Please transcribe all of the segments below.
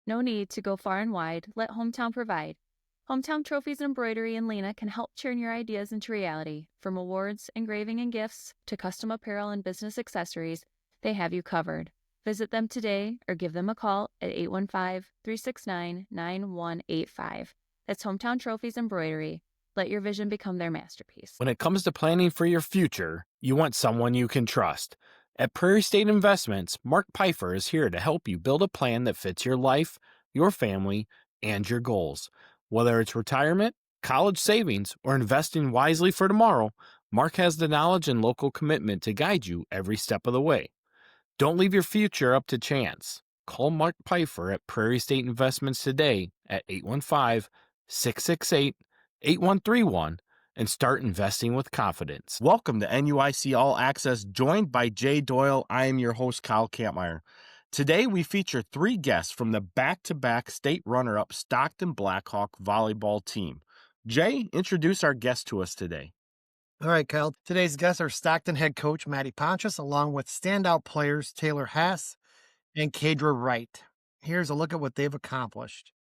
No need to go far and wide. Let Hometown provide. Hometown Trophies and Embroidery in Lena can help turn your ideas into reality. From awards, engraving, and gifts to custom apparel and business accessories, they have you covered. Visit them today or give them a call at 815-369-9185. That's Hometown Trophies Embroidery. Let your vision become their masterpiece. When it comes to planning for your future, you want someone you can trust. At Prairie State Investments, Mark Pfeiffer is here to help you build a plan that fits your life, your family, and your goals. Whether it's retirement, college savings, or investing wisely for tomorrow, Mark has the knowledge and local commitment to guide you every step of the way. Don't leave your future up to chance. Call Mark Pfeiffer at Prairie State Investments today at 815-668-8131 and start investing with confidence. Welcome to NUIC All Access, joined by Jay Doyle. I am your host, Kyle Kampmier. Today, we feature 3 guests from the back-to-back state runner-up Stockton Blackhawk volleyball team. Jay, introduce our guest to us today. All right, Kyle. Today's guests are Stockton head coach Maddie Pontius, along with standout players Haas and Kaydra Wright. Here's a look at what they've accomplished.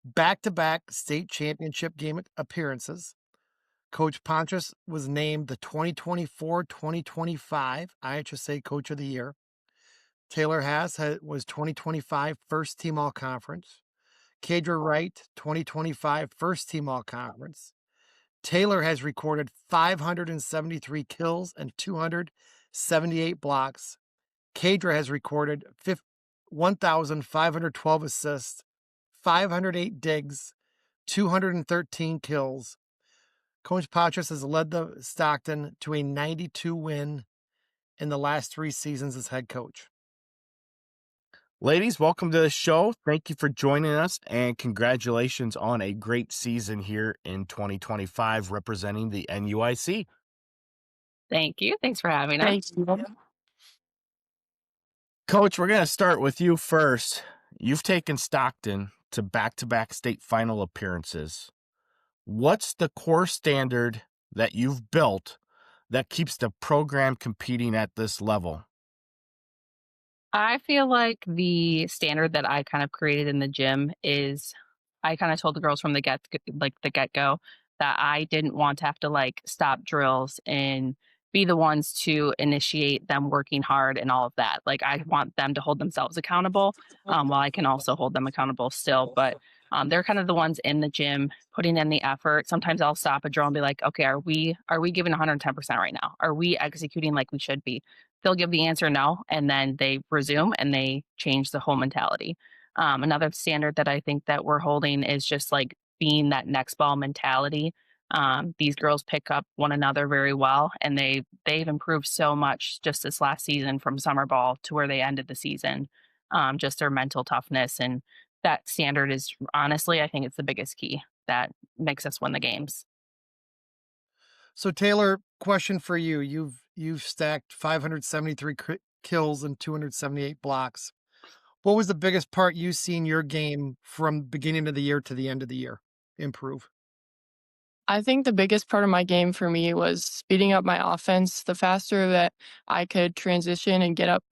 Back-to-back state championship game appearances. Coach Pontius was named the 2024-2025 IHSA Coach of the Year. Haas was 2025 First Team All-Conference. Kaydra Wright, 2025 First Team All-Conference. Taylor has recorded 573 kills and 278 blocks. Kaydra has recorded 1,512 assists, 508 digs, 213 kills. Coach Pontius has led the Stockton to a 92 win in the last 3 seasons as head coach. Ladies, welcome to the show. Thank you for joining us, and congratulations on a great season here in 2025 representing the NUIC. Thank you. Thanks for having us. Thanks. Coach, we're going to start with you first. You've taken Stockton to back-to-back state final appearances. What's the core standard that you've built that keeps the program competing at this level? I feel like the standard that I kind of created in the gym is I kind of told the girls from the get-go that I didn't want to have to stop drills and be the ones to initiate them working hard and all of that. Like, I want them to hold themselves accountable, while I can also hold them accountable still. But they're kind of the ones in the gym putting in the effort. Sometimes I'll stop a drill and be like, okay, are we giving 110% right now? Are we executing like we should be? They'll give the answer no, and then they resume and they change the whole mentality. Another standard that I think that we're holding is just like being that next ball mentality. These girls pick up one another very well, and they've improved so much just this last season from summer ball to where they ended the season. Just their mental toughness, and that standard is honestly, I think it's the biggest key that makes us win the games. So Taylor, question for you. You've stacked 573 kills and 278 blocks. What was the biggest part you seen your game from beginning of the year to the end of the year improve? I think the biggest part of my game for me was speeding up my offense. The faster that I could transition and get up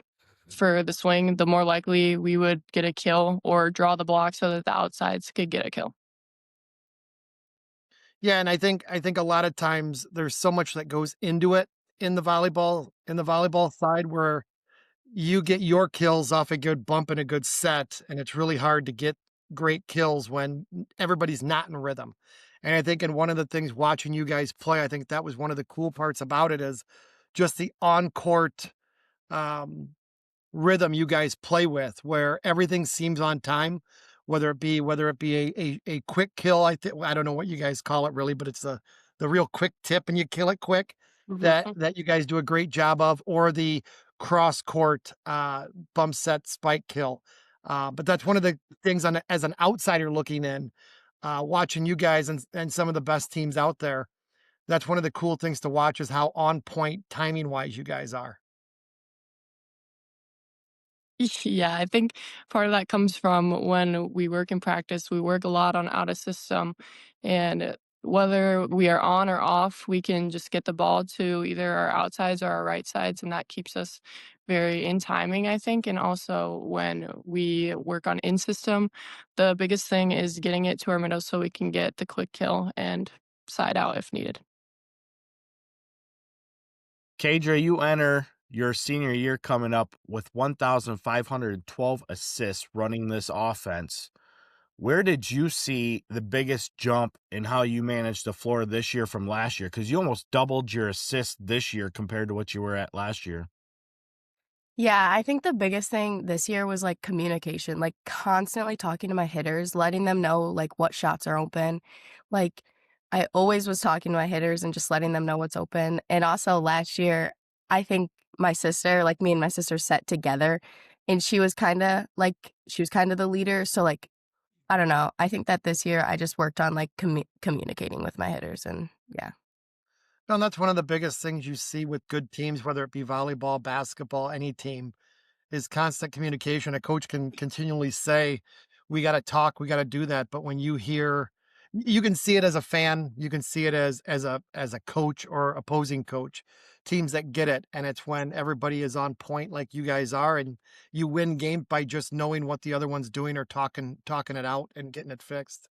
for the swing, the more likely we would get a kill or draw the block so that the outsides could get a kill. Yeah, and I think a lot of times there's so much that goes into it in the volleyball side, where you get your kills off a good bump and a good set, and it's really hard to get great kills when everybody's not in rhythm. And I think, in one of the things watching you guys play, I think that was one of the cool parts about it, is just the on-court rhythm you guys play with, where everything seems on time, whether it be a quick kill. I don't know what you guys call it really, but it's the real quick tip and you kill it quick, that you guys do a great job of, or the cross court bump set spike kill. But that's one of the things as an outsider looking in, watching you guys and some of the best teams out there. That's one of the cool things to watch, is how on point timing wise you guys are. Yeah, I think part of that comes from when we work in practice. We work a lot on out of system, and whether we are on or off, we can just get the ball to either our outsides or our right sides, and that keeps us very in timing, I think. And also when we work on in system, the biggest thing is getting it to our middle so we can get the quick kill and side out if needed. Kaydra, you enter your senior year coming up with 1,512 assists running this offense. Where did you see the biggest jump in how you managed the floor this year from last year? Because you almost doubled your assists this year compared to what you were at last year. Yeah, I think the biggest thing this year was like communication, like constantly talking to my hitters, letting them know like what shots are open. Like I always was talking to my hitters and just letting them know what's open. And also last year, I think my sister, like me and my sister sat together and she was kind of the leader. So like, I don't know. I think that this year I just worked on like communicating with my hitters and yeah. No, and that's one of the biggest things you see with good teams, whether it be volleyball, basketball, any team, is constant communication. A coach can continually say, we got to talk, we got to do that. But when you hear, you can see it as a fan, you can see it as a coach or opposing coach, teams that get it. And it's when everybody is on point like you guys are, and you win game by just knowing what the other one's doing or talking it out and getting it fixed.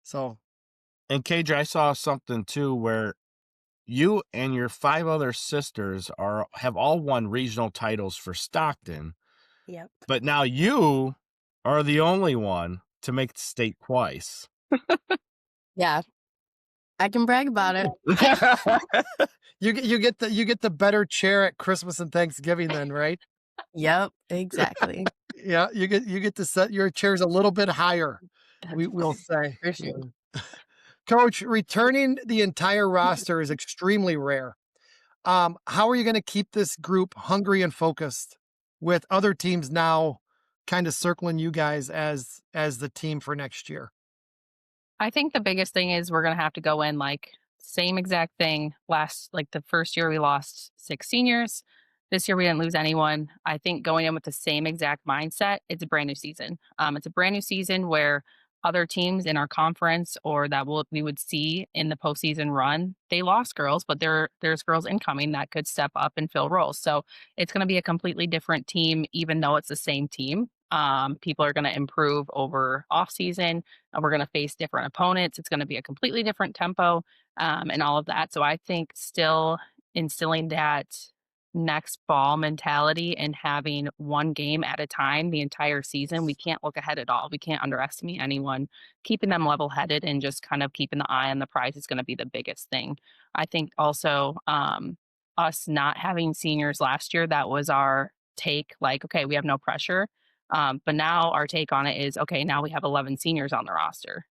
So, And Kaydra, I saw something too where you and your 5 other sisters have all won regional titles for Stockton, Yep. but now you are the only one to make the state twice. Yeah. I can brag about it. you get the better chair at Christmas and Thanksgiving then, right? Yep, exactly. Yeah, you get to set your chairs a little bit higher, we'll say. For sure. Coach, returning the entire roster is extremely rare. How are you going to keep this group hungry and focused with other teams now kind of circling you guys as the team for next year? I think the biggest thing is we're going to have to go in like same exact thing. The first year we lost 6 seniors. This year we didn't lose anyone. I think going in with the same exact mindset, it's a brand new season. It's a brand new season where other teams in our conference or that we would see in the postseason run, they lost girls, but there's girls incoming that could step up and fill roles. So it's going to be a completely different team, even though it's the same team. People are going to improve over off season. We're going to face different opponents. It's going to be a completely different tempo and all of that. So I think still instilling that next ball mentality and having one game at a time the entire season. We can't look ahead at all. We can't underestimate anyone. Keeping them level headed and just kind of keeping the eye on the prize is going to be the biggest thing. I think also us not having seniors last year, that was our take. Like, okay, we have no pressure. But now our take on it is, okay, now we have 11 seniors on the roster.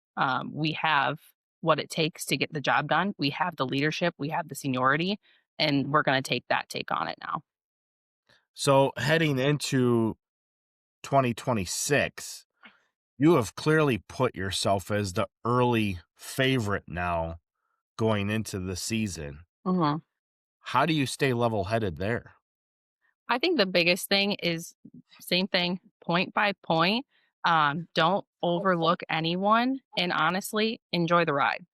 We have what it takes to get the job done. We have the leadership, we have the seniority, and we're going to take that take on it now. So heading into 2026, you have clearly put yourself as the early favorite now going into the season. Mm-hmm. How do you stay level-headed there? I think the biggest thing is same thing, point by point. Don't overlook anyone, and honestly, enjoy the ride.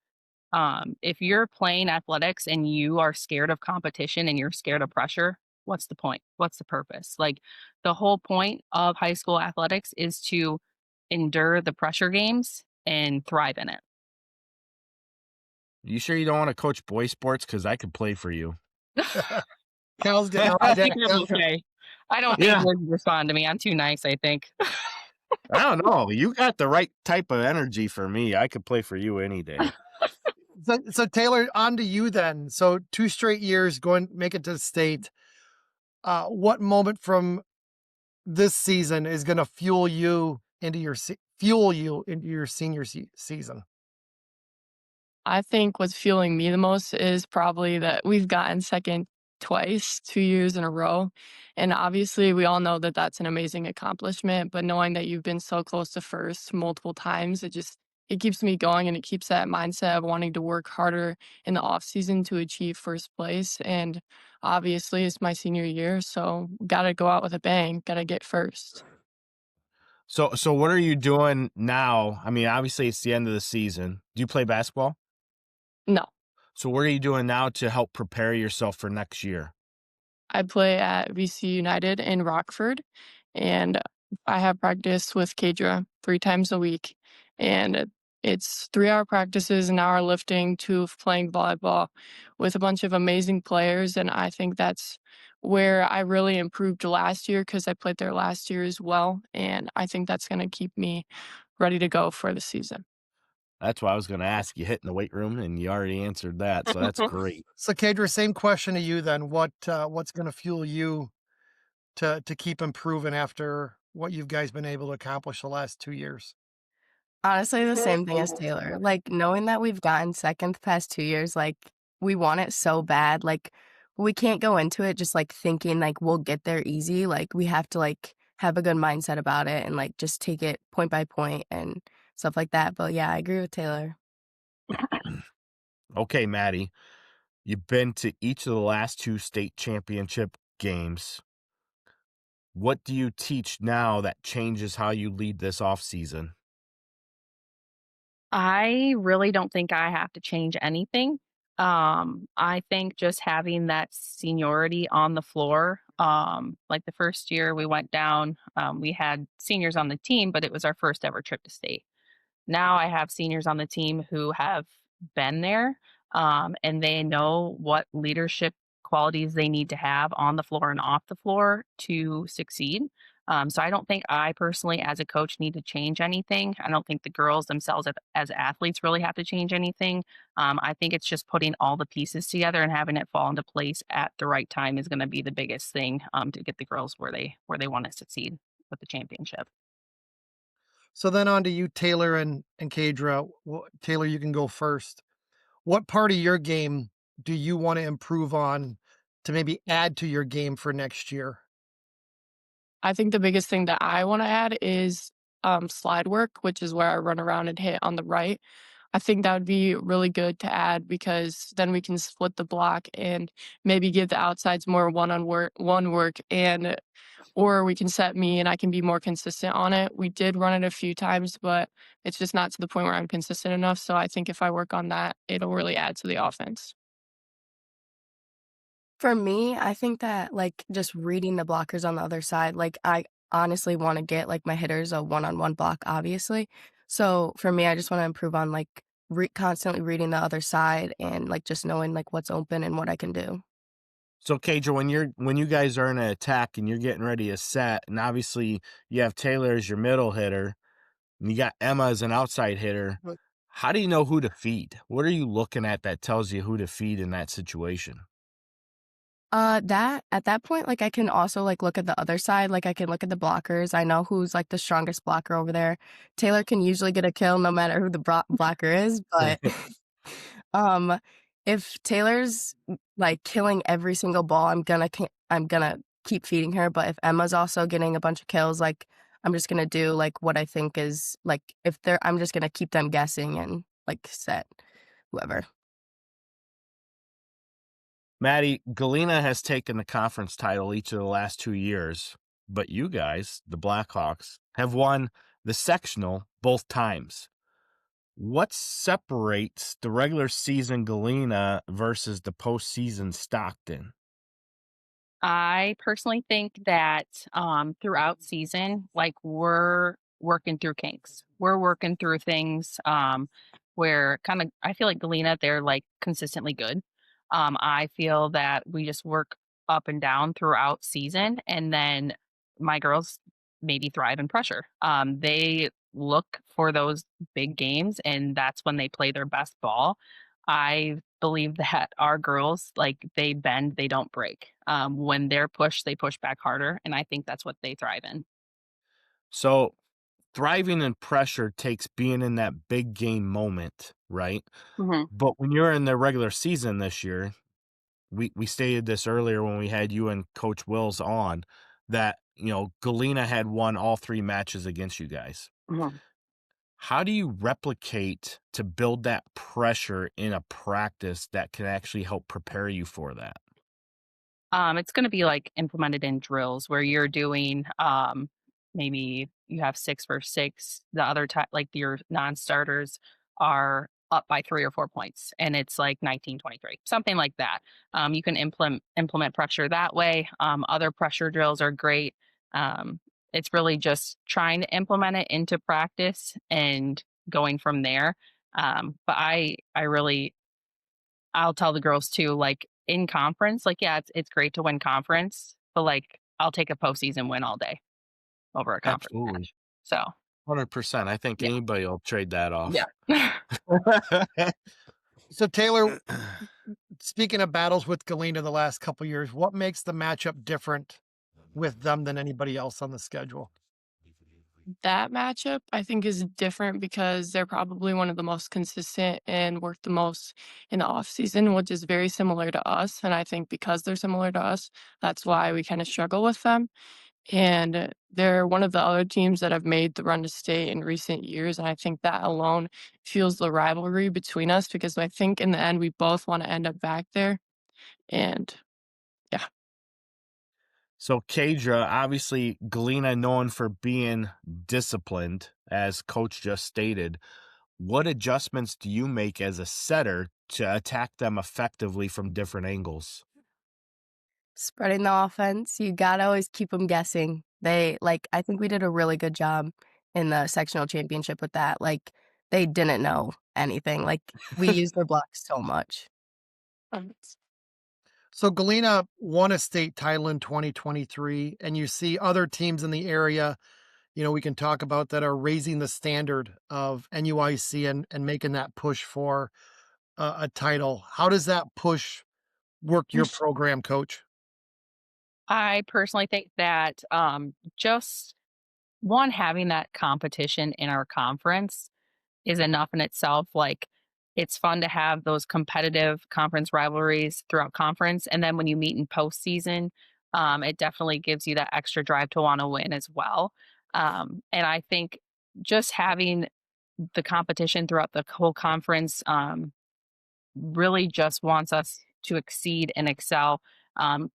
If you're playing athletics and you are scared of competition and you're scared of pressure, what's the point? What's the purpose? Like the whole point of high school athletics is to endure the pressure games and thrive in it. You sure you don't want to coach boy sports? Because I could play for you. Cal's getting I think I'm okay. I don't think boys respond to me. I'm too nice, I think. I don't know. You got the right type of energy for me. I could play for you any day. So Taylor, on to you then. So 2 straight years make it to the state. What moment from this season is going to fuel you into your senior season? I think what's fueling me the most is probably that we've gotten second twice, 2 years in a row. And obviously, we all know that that's an amazing accomplishment. But knowing that you've been so close to first multiple times, it keeps me going, and it keeps that mindset of wanting to work harder in the off season to achieve first place. And obviously, it's my senior year, so got to go out with a bang, got to get first. So what are you doing now? I mean, obviously, it's the end of the season. Do you play basketball? No. So what are you doing now to help prepare yourself for next year? I play at VC United in Rockford, and I have practice with Kaydra 3 times a week, and it's 3-hour practices, an hour lifting, 2 of playing volleyball with a bunch of amazing players, and I think that's where I really improved last year because I played there last year as well, and I think that's gonna keep me ready to go for the season. That's why I was going to ask you hitting the weight room, and you already answered that. So that's great. So, Kaydra, same question to you then. What's going to fuel you to keep improving after what you guys been able to accomplish the last 2 years? Honestly, the same thing as Taylor. Like, knowing that we've gotten second the past 2 years, like, we want it so bad. Like, we can't go into it just, like, thinking, like, we'll get there easy. Like, we have to, like, have a good mindset about it and, like, just take it point by point and stuff like that. But, yeah, I agree with Taylor. Okay, Maddie, you've been to each of the last 2 state championship games. What do you teach now that changes how you lead this offseason? I really don't think I have to change anything. I think just having that seniority on the floor, like the first year we went down, we had seniors on the team, but it was our first ever trip to state. Now I have seniors on the team who have been there, and they know what leadership qualities they need to have on the floor and off the floor to succeed. So I don't think I personally, as a coach, need to change anything. I don't think the girls themselves, as athletes, really have to change anything. I think it's just putting all the pieces together and having it fall into place at the right time is going to be the biggest thing to get the girls where they want to succeed with the championship. So then on to you, Taylor and Kaydra. Taylor, you can go first. What part of your game do you want to improve on to maybe add to your game for next year? I think the biggest thing that I wanna add is, slide work, which is where I run around and hit on the right. I think that would be really good to add because then we can split the block and maybe give the outsides more one work and or we can set me and I can be more consistent on it. We did run it a few times, but it's just not to the point where I'm consistent enough, so I think if I work on that, it'll really add to the offense. For me, I think that, like, just reading the blockers on the other side, like, I honestly wanna get, like, my hitters a one-on-one block, obviously. So, for me, I just wanna improve on, like, constantly reading the other side and, like, just knowing, like, what's open and what I can do. So, Kaydra, when you guys are in an attack and you're getting ready to set, and obviously you have Taylor as your middle hitter, and you got Emma as an outside hitter, how do you know who to feed? What are you looking at that tells you who to feed in that situation? That at that point, like, I can also, like, look at the other side, like, I can look at the blockers. I know who's, like, the strongest blocker over there. Taylor can usually get a kill no matter who the blocker is, but, um, if Taylor's, like, killing every single ball, I'm gonna keep feeding her, but if Emma's also getting a bunch of kills, like, I'm just gonna do, like, what I think is, like, if they're I'm just gonna keep them guessing and, like, set whoever. Maddie, Galena has taken the conference title each of the last 2 years, but you guys, the Blackhawks, have won the sectional both times. What separates the regular season Galena versus the postseason Stockton? I personally think that throughout season, like we're working through kinks. We're working through things where kind of I feel like Galena, they're like consistently good. I feel that we just work up and down throughout season, and then my girls maybe thrive in pressure. They look for those big games, and that's when they play their best ball. I believe that our girls, like, they bend, they don't break. When they're pushed, they push back harder, and I think that's what they thrive in. So, thriving in pressure takes being in that big game moment, right? Mhm, But when you're in the regular season this year, we stated this earlier when we had you and Coach Wills on that, Galena had won all 3 matches against you guys. mhm. How do you replicate to build that pressure in a practice that can actually help prepare you for that? It's gonna be, like, implemented in drills where you're doing, maybe you have 6 versus 6. The other time, like, your non-starters are up by 3 or 4 points and it's like 19-23, something like that. You can implement pressure that way. Other pressure drills are great. It's really just trying to implement it into practice and going from there. But I'll tell the girls too, like in conference, like, yeah, it's great to win conference, but like I'll take a postseason win all day over a conference Absolutely. match. So 100%. I think Yeah. anybody will trade that off. yeah. So Taylor, speaking of battles with Galena the last couple years, what makes the matchup different with them than anybody else on the schedule? That matchup, I think, is different because they're probably one of the most consistent and work the most in the off season, which is very similar to us. And I think because they're similar to us, that's why we kind of struggle with them. And they're one of the other teams that have made the run to state in recent years. And I think that alone fuels the rivalry between us because I think in the end, we both want to end up back there. And yeah. So Kaydra, obviously Galena known for being disciplined, as coach just stated. What adjustments do you make as a setter to attack them effectively from different angles? Spreading the offense, you gotta always keep them guessing. I think we did a really good job in the sectional championship with that. Like, they didn't know anything. Like, we used their blocks so much. So Galena won a state title in 2023, and you see other teams in the area, we can talk about that are raising the standard of NUIC and making that push for a title. How does that push work your program, Coach? I personally think that just having that competition in our conference is enough in itself. Like, it's fun to have those competitive conference rivalries throughout conference. And then when you meet in postseason, it definitely gives you that extra drive to want to win as well. And I think just having the competition throughout the whole conference really just wants us to exceed and excel,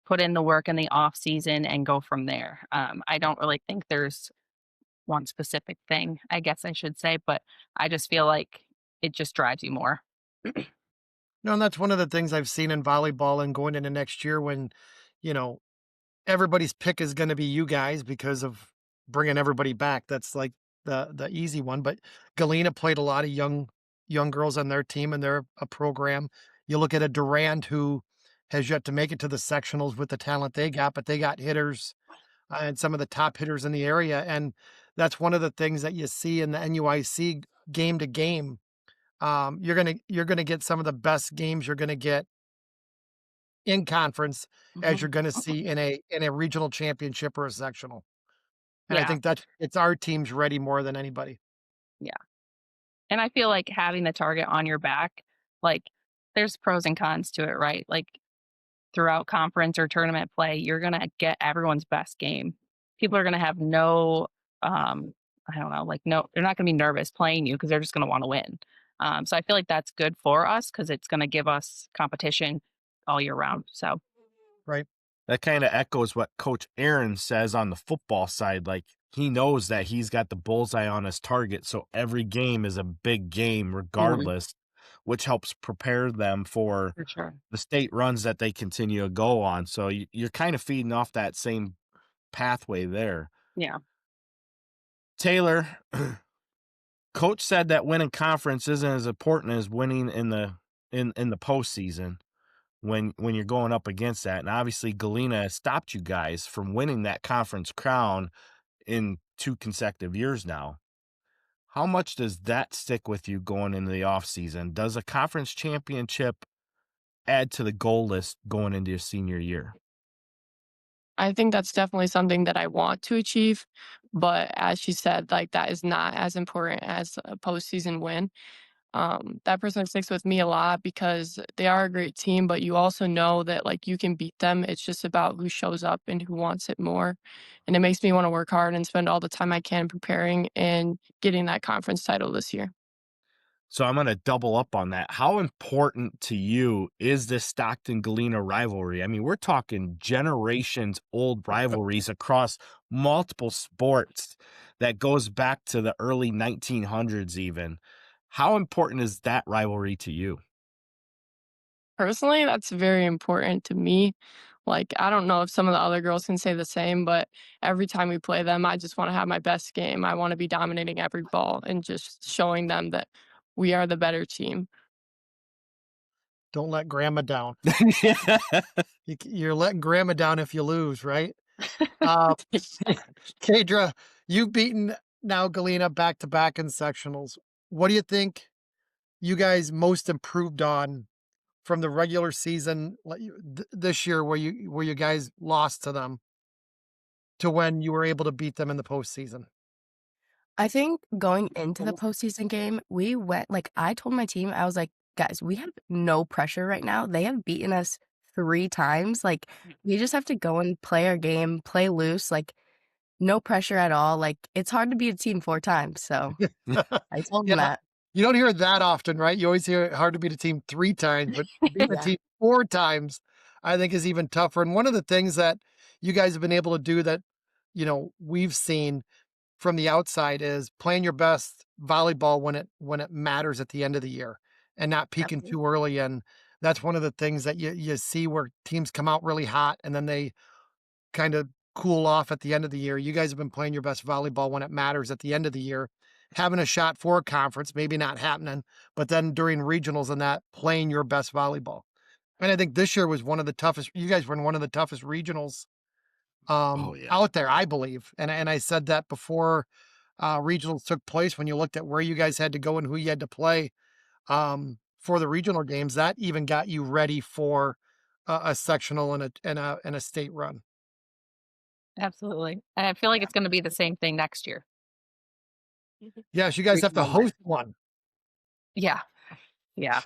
put in the work in the off season and go from there. I don't really think there's one specific thing, I guess I should say, but I just feel like it just drives you more. No, and that's one of the things I've seen in volleyball and going into next year when, you know, everybody's pick is going to be you guys because of bringing everybody back. That's like the easy one. But Galena played a lot of young girls on their team, and they're a program. You look at a Durand who has yet to make it to the sectionals with the talent they got, but they got hitters and some of the top hitters in the area. And that's one of the things that you see in the NUIC game to game. You're gonna get some of the best games you're gonna get in conference as you're gonna see in a regional championship or a sectional. And I Yeah. think it's our team's ready more than anybody. Yeah. And I feel like having the target on your back, like, there's pros and cons to it, right? Like, throughout conference or tournament play, you're gonna get everyone's best game. People are gonna have no, I don't know, like, no, they're not gonna be nervous playing you because they're just gonna want to win. So I feel like that's good for us because it's gonna give us competition all year round. So Right. That kind of echoes what Coach Aaron says on the football side. Like, he knows that he's got the bullseye on his target, so every game is a big game regardless, which helps prepare them for sure. the state runs that they continue to go on. So you're kind of feeding off that same pathway there. Yeah. Taylor, Coach said that winning conference isn't as important as winning in the postseason when you're going up against that. And obviously Galena has stopped you guys from winning that conference crown in 2 consecutive years now. How much does that stick with you going into the offseason? Does a conference championship add to the goal list going into your senior year? I think that's definitely something that I want to achieve. But as she said, like, that is not as important as a postseason win. That person sticks with me a lot because they are a great team, but you also know that, like, you can beat them. It's just about who shows up and who wants it more. And it makes me want to work hard and spend all the time I can preparing and getting that conference title this year. So I'm going to double up on that. How important to you is this Stockton-Galena rivalry? I mean, we're talking generations old rivalries across multiple sports that goes back to the early 1900s even. How important is that rivalry to you? Personally, that's very important to me. Like, I don't know if some of the other girls can say the same, but every time we play them, I just want to have my best game. I want to be dominating every ball and just showing them that we are the better team. Don't let grandma down. Yeah. You're letting grandma down if you lose, right? Kaydra, you've beaten now Galena back to back in sectionals. What do you think you guys most improved on from the regular season this year, where you guys lost to them, to when you were able to beat them in the postseason? I think going into the postseason game, we went like I told my team, I was like, guys, we have no pressure right now. They have beaten us 3 times. Like, we just have to go and play our game, play loose, like no pressure at all. Like, it's hard to beat a team 4 times. So I told them Yeah, that. you don't hear it that often, right? You always hear it hard to beat a team 3 times, but beating a Yeah. team 4 times, I think, is even tougher. And one of the things that you guys have been able to do that, we've seen from the outside is playing your best volleyball when it matters at the end of the year, and not peaking Absolutely. too early. And that's one of the things that you see where teams come out really hot and then they kind of cool off at the end of the year. You guys have been playing your best volleyball when it matters at the end of the year, having a shot for a conference, maybe not happening, but then during regionals and that, playing your best volleyball. And I think this year was one of the toughest. You guys were in one of the toughest regionals Oh, yeah. out there, I believe. And I said that before regionals took place, when you looked at where you guys had to go and who you had to play for the regional games, that even got you ready for a sectional and a state run. Absolutely. And I feel like it's going to be the same thing next year. Yes, you guys have to Regional host one. Yeah. Yeah.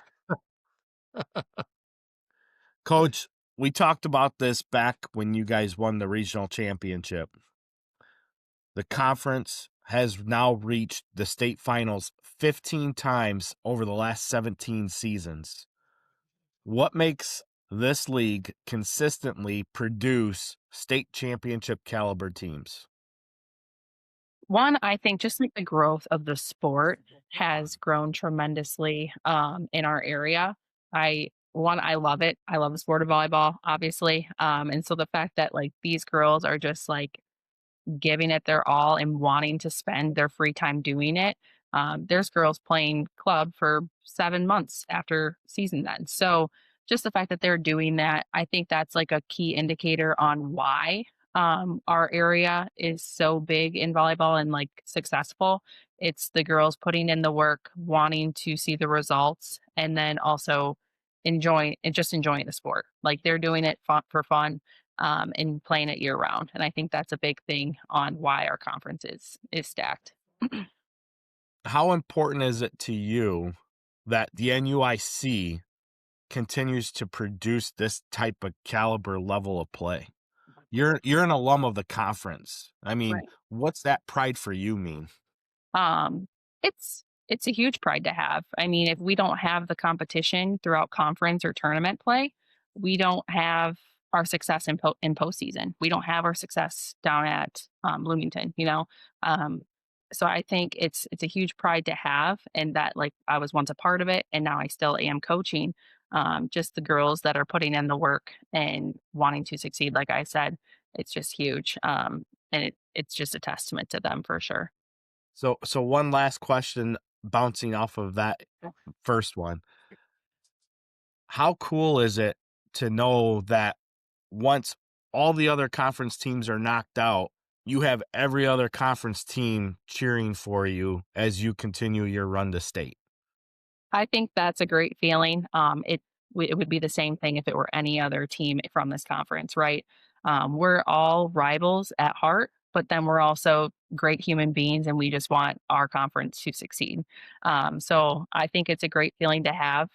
Coach, we talked about this back when you guys won the regional championship. The conference has now reached the state finals 15 times over the last 17 seasons. What makes this league consistently produce state championship caliber teams? One, I think just like the growth of the sport has grown tremendously in our area. I love it. I love the sport of volleyball, obviously. And so the fact that like these girls are just like giving it their all and wanting to spend their free time doing it. There's girls playing club for 7 months after season then. So just the fact that they're doing that, I think that's like a key indicator on why our area is so big in volleyball and like successful. It's the girls putting in the work, wanting to see the results, and then also enjoying the sport. Like they're doing it for fun and playing it year round. And I think that's a big thing on why our conference is stacked. How important is it to you that the NUIC continues to produce this type of caliber level of play? You're an alum of the conference. I mean, Right. what's that pride for you mean? Um, it's a huge pride to have. I mean, if we don't have the competition throughout conference or tournament play, we don't have our success in postseason. We don't have our success down at Bloomington. Um, so I think it's a huge pride to have, and that like I was once a part of it, and now I still am coaching. Just the girls that are putting in the work and wanting to succeed. Like I said, it's just huge, and it's just a testament to them for sure. So one last question bouncing off of that first one. How cool is it to know that once all the other conference teams are knocked out, you have every other conference team cheering for you as you continue your run to state? I think that's a great feeling. It would be the same thing if it were any other team from this conference, right? We're all rivals at heart, but then we're also great human beings, and we just want our conference to succeed. So I think it's a great feeling to have,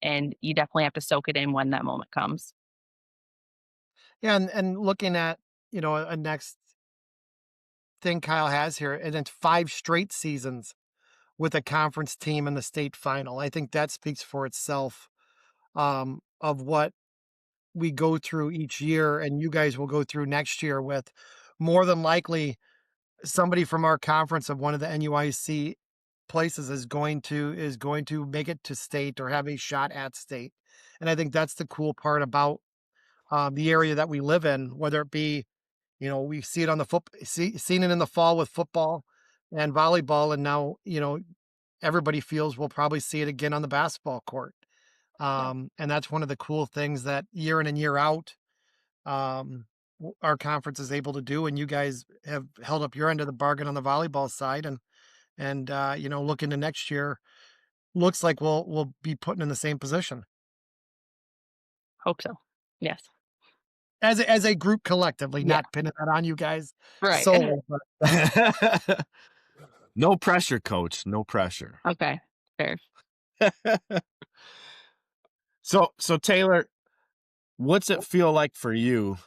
and you definitely have to soak it in when that moment comes. Yeah, and looking at, a next thing Kyle has here, and it's 5 straight seasons with a conference team in the state final. I think that speaks for itself, of what we go through each year, and you guys will go through next year, with more than likely somebody from our conference of one of the NUIC places is going to make it to state or have a shot at state. And I think that's the cool part about the area that we live in, whether it be, we see it on the seen it in the fall with football and volleyball, and now, everybody feels we'll probably see it again on the basketball court. And that's one of the cool things that year in and year out, our conference is able to do. And you guys have held up your end of the bargain on the volleyball side, and look into next year. Looks like we'll be putting in the same position Hope so. Yes. as a group collectively, Yeah. not pinning that on you guys. Right. But No pressure, coach. No pressure. Okay. Fair. So Taylor, what's it feel like for you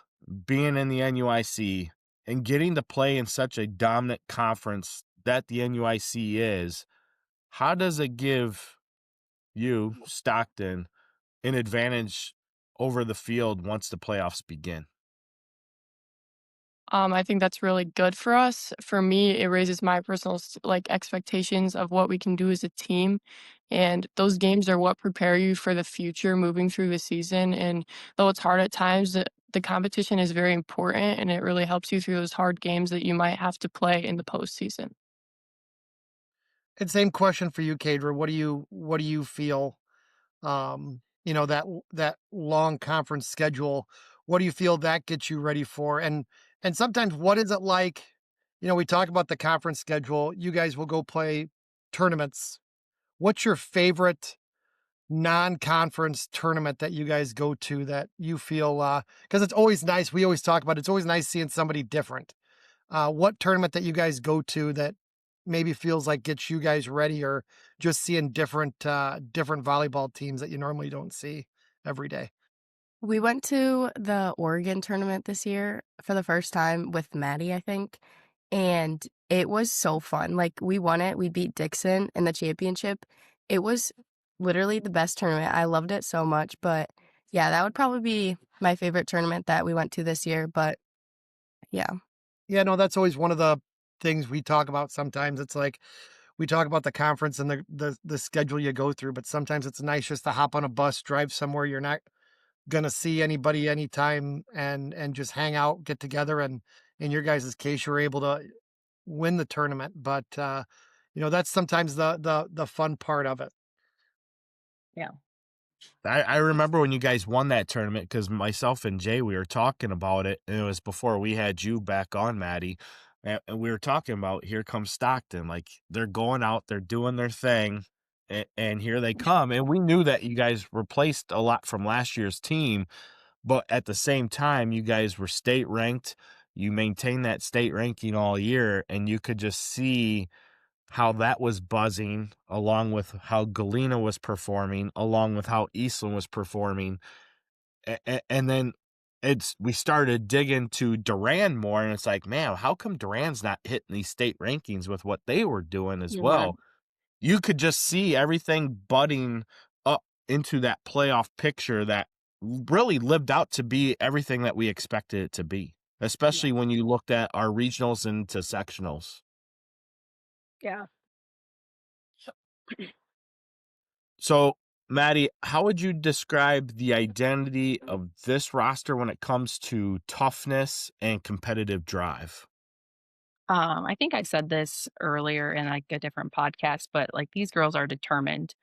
being in the NUIC and getting to play in such a dominant conference that the NUIC is? How does it give you, Stockton, an advantage over the field once the playoffs begin? I think that's really good for us. For me, it raises my personal expectations of what we can do as a team. And those games are what prepare you for the future moving through the season. And though it's hard at times, the competition is very important, and it really helps you through those hard games that you might have to play in the postseason. and same question for you, Kaydra. What do you feel? That long conference schedule. What do you feel that gets you ready for? And sometimes, what is it like? We talk about the conference schedule. You guys will go play tournaments. What's your favorite non-conference tournament that you guys go to that you feel, because it's always nice. We always talk about it's always nice seeing somebody different. What tournament that you guys go to that maybe feels like gets you guys ready, or just seeing different volleyball teams that you normally don't see every day? We went to the Oregon tournament this year for the first time with Maddie, I think, and it was so fun. Like, we won it. We beat Dixon in the championship. It was literally the best tournament. I loved it so much. But yeah, that would probably be my favorite tournament that we went to this year. But yeah. Yeah, no, that's always one of the things we talk about. Sometimes it's like we talk about the conference and the schedule you go through, but sometimes it's nice just to hop on a bus, drive somewhere you're not gonna see anybody anytime, and just hang out, get together, and in your guys' case, you're able to win the tournament. But that's sometimes the fun part of it. Yeah. I remember when you guys won that tournament, because myself and Jay, we were talking about it, and it was before we had you back on, Maddie, and we were talking about, here comes Stockton. Like, they're going out, they're doing their thing, and here they come. And we knew that you guys replaced a lot from last year's team, but at the same time, you guys were state ranked. You maintained that state ranking all year, and you could just see how that was buzzing, along with how Galena was performing, along with how Eastland was performing. And then we started digging to Durand more, and it's like, man, how come Durand's not hitting these state rankings with what they were doing as well? You could just see everything budding up into that playoff picture that really lived out to be everything that we expected it to be, especially when you looked at our regionals into sectionals. Yeah. So, Maddie, how would you describe the identity of this roster when it comes to toughness and competitive drive? I think I said this earlier in like a different podcast, but like these girls are determined.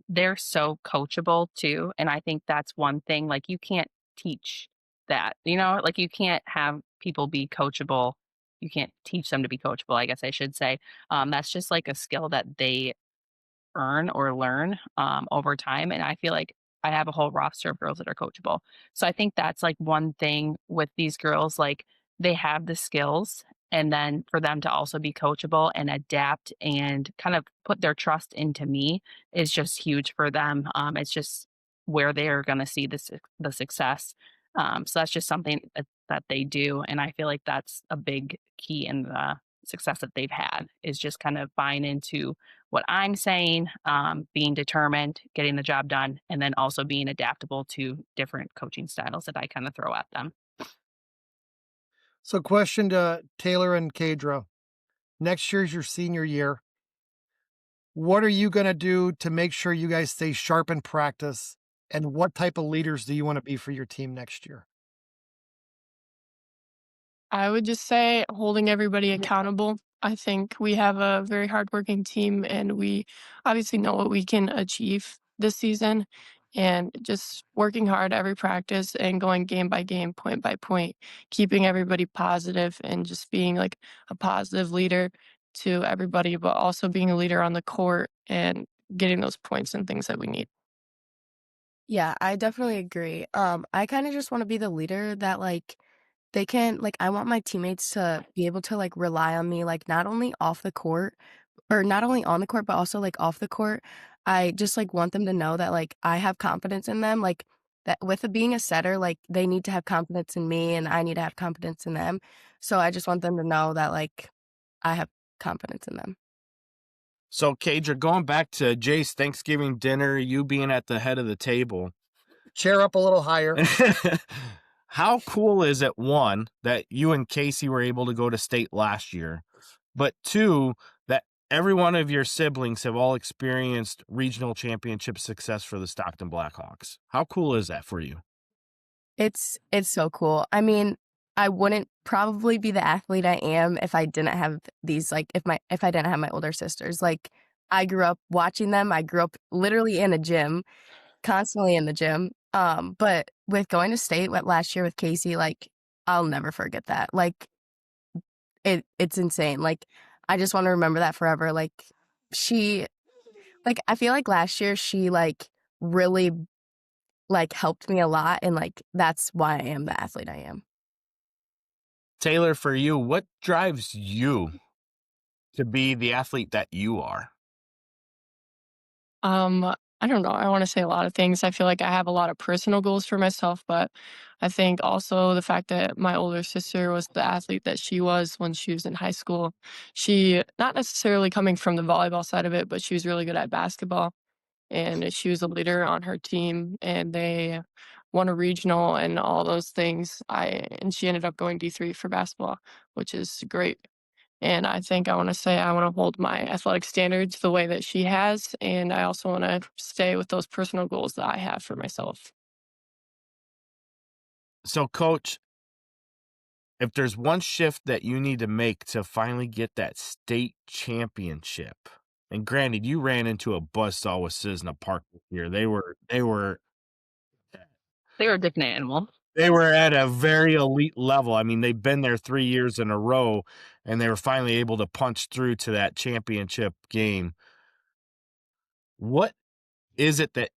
They're so coachable too. And I think that's one thing, like you can't teach that, like you can't have people be coachable. You can't teach them to be coachable, I guess I should say. That's just like a skill that they earn or learn over time. And I feel like I have a whole roster of girls that are coachable. So I think that's like one thing with these girls, like they have the skills. And then for them to also be coachable and adapt and kind of put their trust into me is just huge for them. It's just where they're going to see the success. So that's just something that they do. And I feel like that's a big key in the success that they've had, is just kind of buying into what I'm saying, being determined, getting the job done, and then also being adaptable to different coaching styles that I kind of throw at them. So, question to Taylor and Kaydra. Next year's your senior year. what are you going to do to make sure you guys stay sharp in practice? And what type of leaders do you want to be for your team next year? I would just say holding everybody accountable. I think we have a very hardworking team, and we obviously know what we can achieve this season. And just working hard every practice and going game by game, point by point, keeping everybody positive and just being like a positive leader to everybody, but also being a leader on the court and getting those points and things that we need. Yeah, I definitely agree. I kind of just want to be the leader that like they can like I want my teammates to be able to like rely on me like not only off the court or not only on the court but also like off the court. I just like want them to know that like I have confidence in them like that with it being a setter like they need to have confidence in me and I need to have confidence in them. So I just want them to know that like I have confidence in them. So, Kaydra, going back to Jay's Thanksgiving dinner, you being at the head of the table, Chair up a little higher. how cool is it, one, that you and Casey were able to go to state last year, but two, that every one of your siblings have all experienced regional championship success for the Stockton Blackhawks? How cool is that for you? It's so cool. I mean, I wouldn't probably be the athlete I am if I didn't have these like if I didn't have my older sisters. Like I grew up watching them. I grew up literally in a gym, constantly in the gym. But with going to state last year with Casey, like I'll never forget that. Like it's insane. Like I just want to remember that forever. Like she like I feel like last year she like really like helped me a lot and like that's why I am the athlete I am. Taylor, for you, what drives you to be the athlete that you are? I don't know. I want to say a lot of things. I feel like I have a lot of personal goals for myself, but I think also the fact that my older sister was the athlete that she was when she was in high school. She, not necessarily coming from the volleyball side of it, but she was really good at basketball. And she was a leader on her team, and they won a regional and all those things. And she ended up going D3 for basketball, which is great. And I think I want to say I want to hold my athletic standards the way that she has. And I also want to stay with those personal goals that I have for myself. So, Coach, if there's one shift that you need to make to finally get that state championship, and granted, you ran into a buzzsaw with Cisna Park this year. They were a different animal. They were at a very elite level. I mean, they've been there 3 years in a row, and they were finally able to punch through to that championship game. What is it that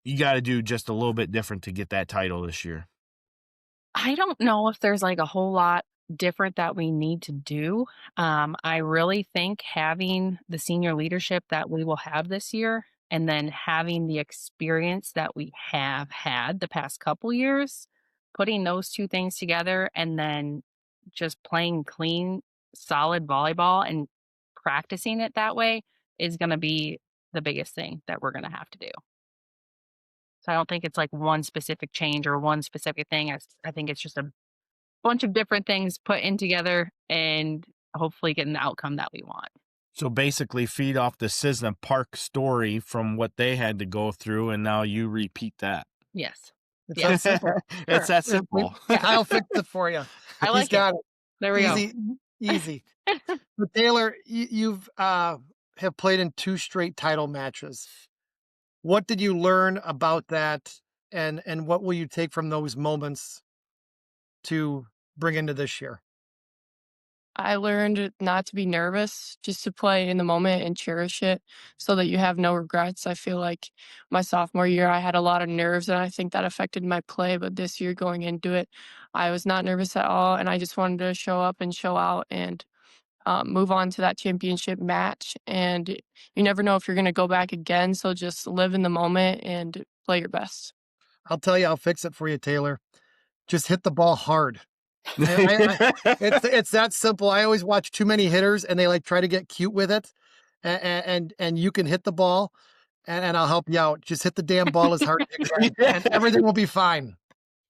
you got to do just a little bit different to get that title this year? I don't know if there's like a whole lot different that we need to do. I really think having the senior leadership that we will have this year and then having the experience that we have had the past couple years, putting those two things together and then just playing clean, solid volleyball and practicing it that way is going to be the biggest thing that we're going to have to do. So I don't think it's like one specific change or one specific thing. I think it's just a bunch of different things put in together and hopefully getting the outcome that we want. So basically feed off the Cisna Park story from what they had to go through, and now you repeat that. Yes. It's that simple. It's that simple. Kyle fixed it for you. I like He's got it. There we Easy, go. easy. But Taylor, you've have played in 2 straight title matches. What did you learn about that, and what will you take from those moments to bring into this year? I learned not to be nervous, just to play in the moment and cherish it so that you have no regrets. I feel like my sophomore year, I had a lot of nerves and I think that affected my play. But this year going into it, I was not nervous at all. And I just wanted to show up and show out and move on to that championship match. And you never know if you're going to go back again. So just live in the moment and play your best. I'll tell you, I'll fix it for you, Taylor. Just hit the ball hard. It's that simple. I always watch too many hitters and they like try to get cute with it, and you can hit the ball, and I'll help you out. Just hit the damn ball as hard as you can, and everything will be fine.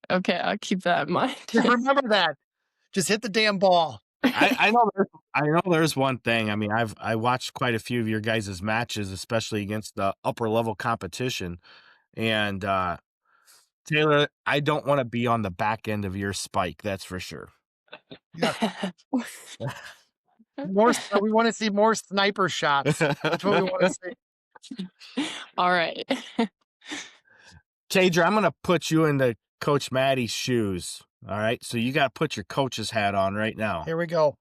Okay, I'll keep that in mind. Just remember that. Just hit the damn ball. I know there's one thing. I mean, I watched quite a few of your guys' matches, especially against the upper level competition. And Taylor, I don't want to be on the back end of your spike, that's for sure. Yeah. We want to see more sniper shots. That's what we want to see. All right. Kaydra, I'm going to put you into Coach Maddie's shoes. All right. So you got to put your coach's hat on right now. Here we go.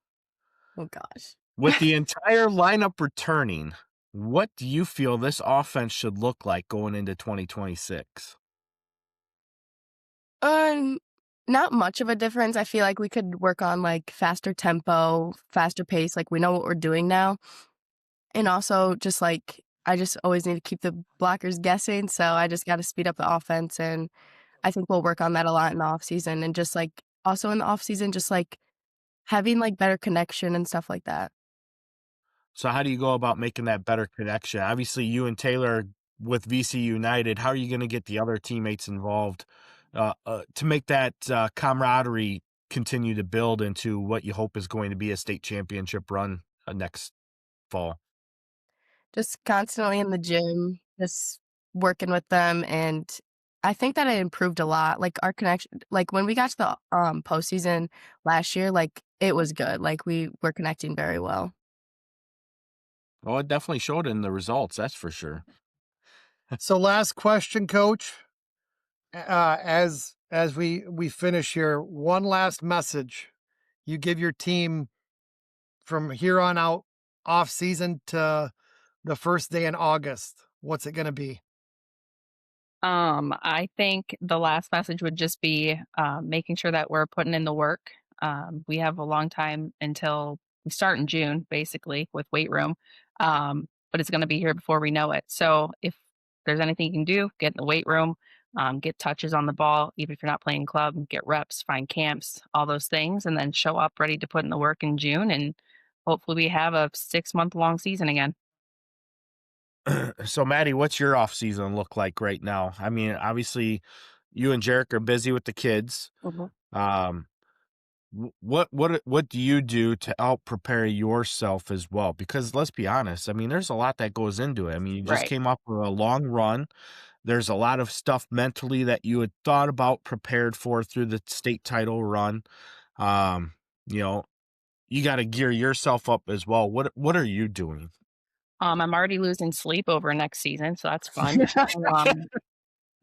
Oh gosh. With the entire lineup returning, what do you feel this offense should look like going into 2026? Not much of a difference. I feel like we could work on like faster tempo, faster pace. Like we know what we're doing now. And also just like, I just always need to keep the blockers guessing. So I just got to speed up the offense. And I think we'll work on that a lot in the off season. And just like also in the off season, just like having like better connection and stuff like that. So how do you go about making that better connection? Obviously, you and Taylor with VC United, how are you going to get the other teammates involved to make that camaraderie continue to build into what you hope is going to be a state championship run next fall? Just constantly in the gym, just working with them. And I think that it improved a lot. Like our connection, like when we got to the postseason last year, like it was good. Like we were connecting very well. Well, it definitely showed in the results, that's for sure. So last question, Coach. As we finish here, one last message you give your team from here on out, off season to the first day in August. What's it going to be? I think the last message would just be making sure that we're putting in the work. We have a long time until we start in June, basically, with weight room. But it's going to be here before we know it. So if there's anything you can do, get in the weight room, get touches on the ball, even if you're not playing club, get reps, find camps, all those things, and then show up ready to put in the work in June. And hopefully we have a 6-month-long season again. So, Maddie, what's your off season look like right now? I mean, obviously, you and Jarek are busy with the kids. What do you do to help prepare yourself as well? Because let's be honest, I mean, there's a lot that goes into it. I mean, you just Right. came up with a long run. There's a lot of stuff mentally that you had thought about, prepared for through the state title run. You know, you got to gear yourself up as well. What are you doing? I'm already losing sleep over next season, so that's fun.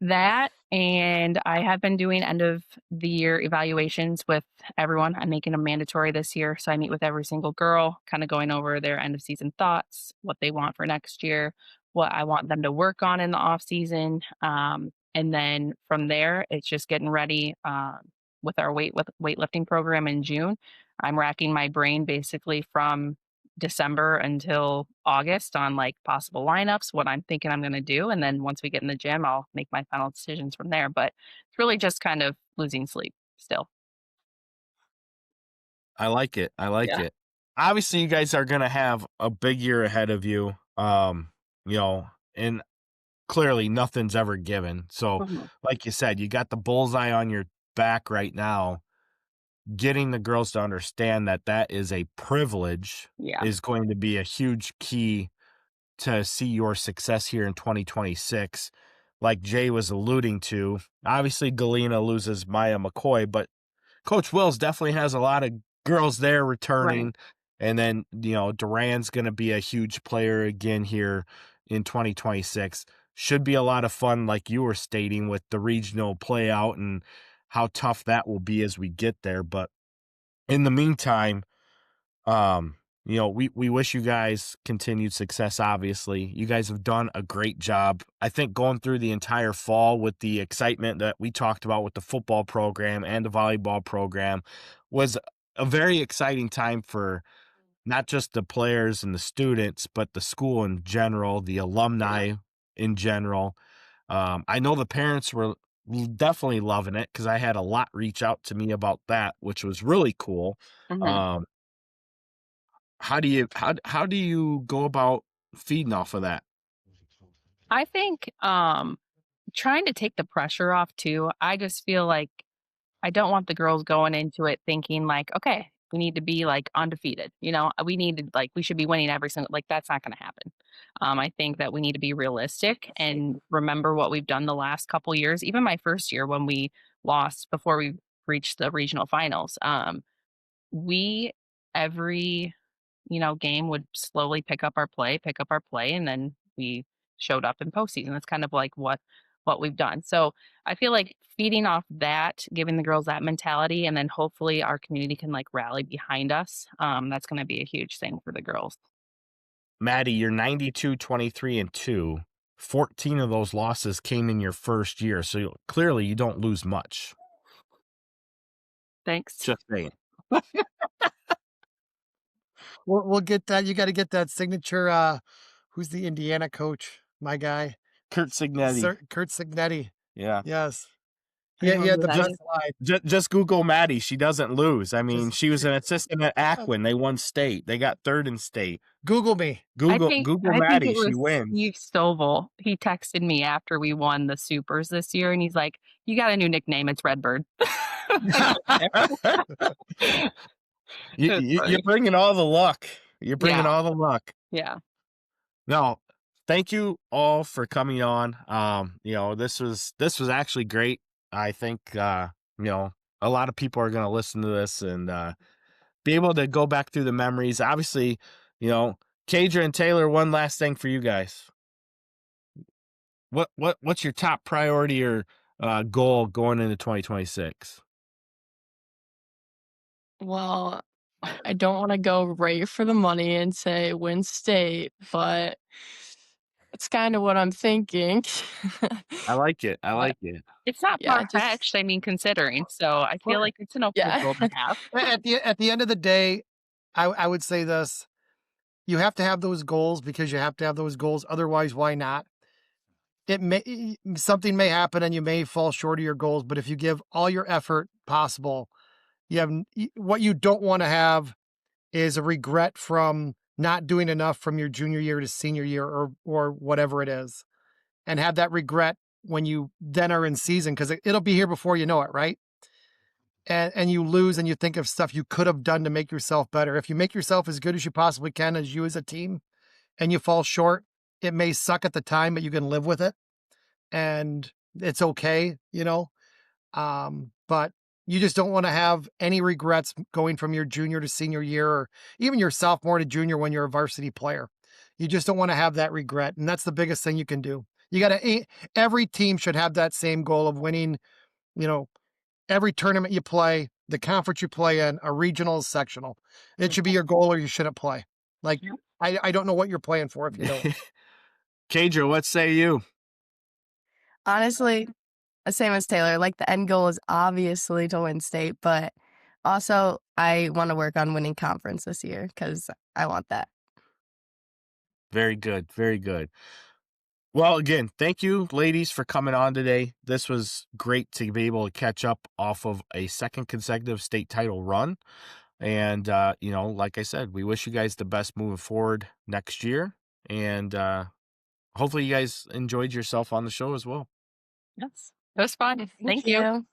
That, and I have been doing end of the year evaluations with everyone. I'm making them mandatory this year. So I meet with every single girl, kind of going over their end of season thoughts, what they want for next year, what I want them to work on in the off season. And then from there, it's just getting ready with our weightlifting program in June. I'm racking my brain basically from December until August on like possible lineups, what I'm thinking I'm going to do. And then once we get in the gym, I'll make my final decisions from there. But it's really just kind of losing sleep still. I like it. I like Yeah. it. Obviously, you guys are going to have a big year ahead of you. You know, and clearly nothing's ever given. So, like you said, you got the bullseye on your back right now. Getting the girls to understand that that is a privilege Yeah. is going to be a huge key to see your success here in 2026. Like Jay was alluding to, obviously Galena loses Maya McCoy, but Coach Wills definitely has a lot of girls there returning. Right. And then, you know, Duran's going to be a huge player again here in 2026. Should be a lot of fun, like you were stating, with the regional play out and how tough that will be as we get there. But in the meantime, you know, we wish you guys continued success, obviously. You guys have done a great job. I think going through the entire fall with the excitement that we talked about with the football program and the volleyball program was a very exciting time for not just the players and the students, but the school in general, the alumni in general. I know the parents were definitely loving it because I had a lot reach out to me about that, which was really cool. How do you go about feeding off of that? I think trying to take the pressure off too. I just feel like I don't want the girls going into it thinking like, okay, we need to be like undefeated. We should be winning every single, like that's not going to happen. I think that we need to be realistic and remember what we've done the last couple years. Even my first year when we lost before we reached the regional finals, we every game would slowly pick up our play, and then we showed up in postseason. That's kind of like what we've done. So I feel like feeding off that, giving the girls that mentality, and then hopefully our community can like rally behind us. That's going to be a huge thing for the girls. Maddie, you're 92-23-2. 14 of those losses came in your first year, so clearly you don't lose much. Thanks. Just saying. We'll get that. You got to get that signature. Who's the Indiana coach? My guy, Kurt Signetti. Kurt Signetti. Yeah. Yes. Yeah, he had the best slide. Just Google Maddie. She doesn't lose. I mean, she was an assistant at Akron. They won state. They got third in state. Google me. Google Maddie. Think it was she wins. Steve Stovall. He texted me after we won the Supers this year, and he's like, "You got a new nickname. It's Redbird." You're bringing all the luck. You're bringing all the luck. Yeah. No, thank you all for coming on. This was actually great. I think a lot of people are going to listen to this and be able to go back through the memories. Obviously, Kaydra and Taylor, one last thing for you guys. What's your top priority or goal going into 2026? Well, I don't want to go right for the money and say win state, but it's kind of what I'm thinking. I like it. It's not far-fetched, considering. So I feel like it's an okay goal to have. At the end of the day, I would say this. You have to have those goals because you have to have those goals. Otherwise, why not? Something may happen and you may fall short of your goals, but if you give all your effort possible, what you don't want to have is a regret from not doing enough from your junior year to senior year or whatever it is, and have that regret when you then are in season, because it'll be here before you know it, right? And you lose and you think of stuff you could have done to make yourself better. If you make yourself as good as you possibly can as you as a team and you fall short, it may suck at the time, but you can live with it and it's okay, but you just don't want to have any regrets going from your junior to senior year or even your sophomore to junior when you're a varsity player. You just don't want to have that regret. And that's the biggest thing you can do. Every team should have that same goal of winning, every tournament you play, the conference you play in, a regional, sectional. It should be your goal or you shouldn't play. Like, I don't know what you're playing for if you don't. Kaydra, what say you? Honestly, same as Taylor. Like, the end goal is obviously to win state, but also I want to work on winning conference this year because I want that. Very good. Very good. Well, again, thank you, ladies, for coming on today. This was great to be able to catch up off of a second consecutive state title run. And, like I said, we wish you guys the best moving forward next year. And hopefully you guys enjoyed yourself on the show as well. Yes, it was fun. Thank you.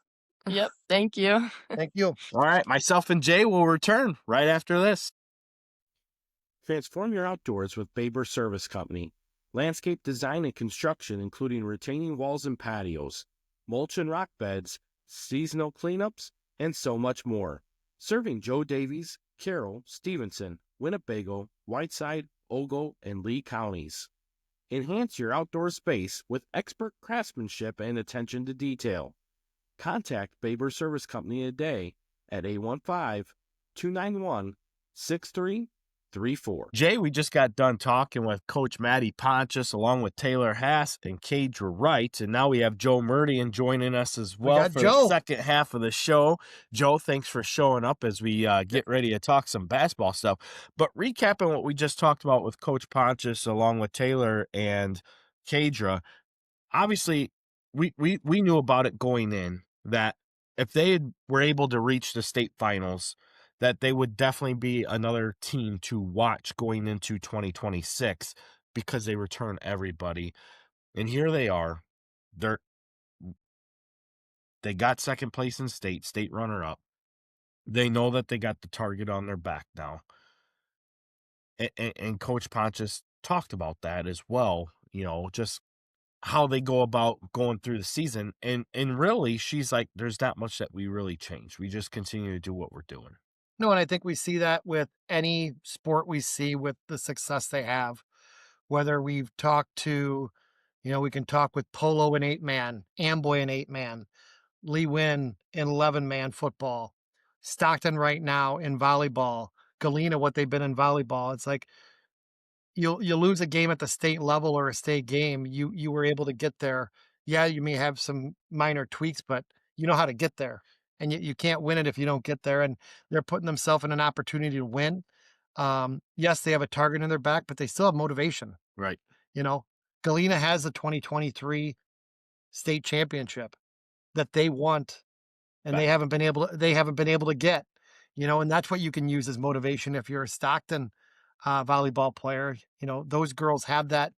Yep, thank you. Thank you. All right, myself and Jay will return right after this. Transform your outdoors with Baber Service Company. Landscape design and construction, including retaining walls and patios, mulch and rock beds, seasonal cleanups, and so much more. Serving Joe Davies, Carroll, Stevenson, Winnebago, Whiteside, Ogle, and Lee counties. Enhance your outdoor space with expert craftsmanship and attention to detail. Contact Baber Service Company today at 815-291-6334. Jay, we just got done talking with Coach Maddie Pontius along with Taylor Haas and Kaydra Wright, and now we have Joe Merdian joining us as well for the second half of the show. Joe, thanks for showing up as we get ready to talk some basketball stuff. But recapping what we just talked about with Coach Pontius along with Taylor and Kaydra, obviously we knew about it going in, that if they were able to reach the state finals, that they would definitely be another team to watch going into 2026 because they return everybody. And here they are. They got second place in state runner-up. They know that they got the target on their back now. And Coach Pontius talked about that as well, just how they go about going through the season. And really, she's like, there's not much that we really change. We just continue to do what we're doing. No, and I think we see that with any sport we see with the success they have. Whether we've talked to, we can talk with polo in 8-man, Amboy in 8-man, Lee Wynn in 11-man football, Stockton right now in volleyball, Galena, what they've been in volleyball. It's like you lose a game at the state level or a state game. You were able to get there. Yeah, you may have some minor tweaks, but you know how to get there. And you can't win it if you don't get there. And they're putting themselves in an opportunity to win. Yes, they have a target in their back, but they still have motivation. Right. Galena has the 2023 state championship that they want, and they haven't been able to get, and that's what you can use as motivation if you're a Stockton volleyball player. Those girls have that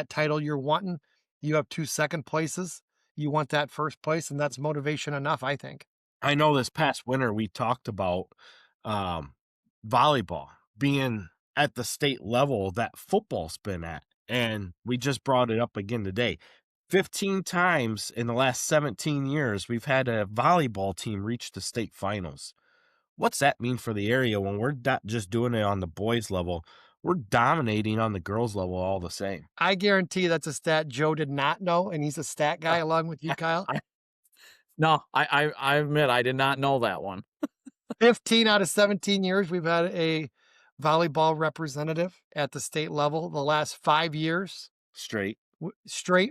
title you're wanting. You have 2 second places. You want that first place, and that's motivation enough, I think. I know this past winter we talked about volleyball being at the state level that football's been at, and we just brought it up again today. 15 times in the last 17 years, we've had a volleyball team reach the state finals. What's that mean for the area when we're not just doing it on the boys level? We're dominating on the girls level all the same. I guarantee that's a stat Joe did not know, and he's a stat guy along with you, Kyle. No, I admit I did not know that one. 15 out of 17 years, we've had a volleyball representative at the state level. The last 5 years straight,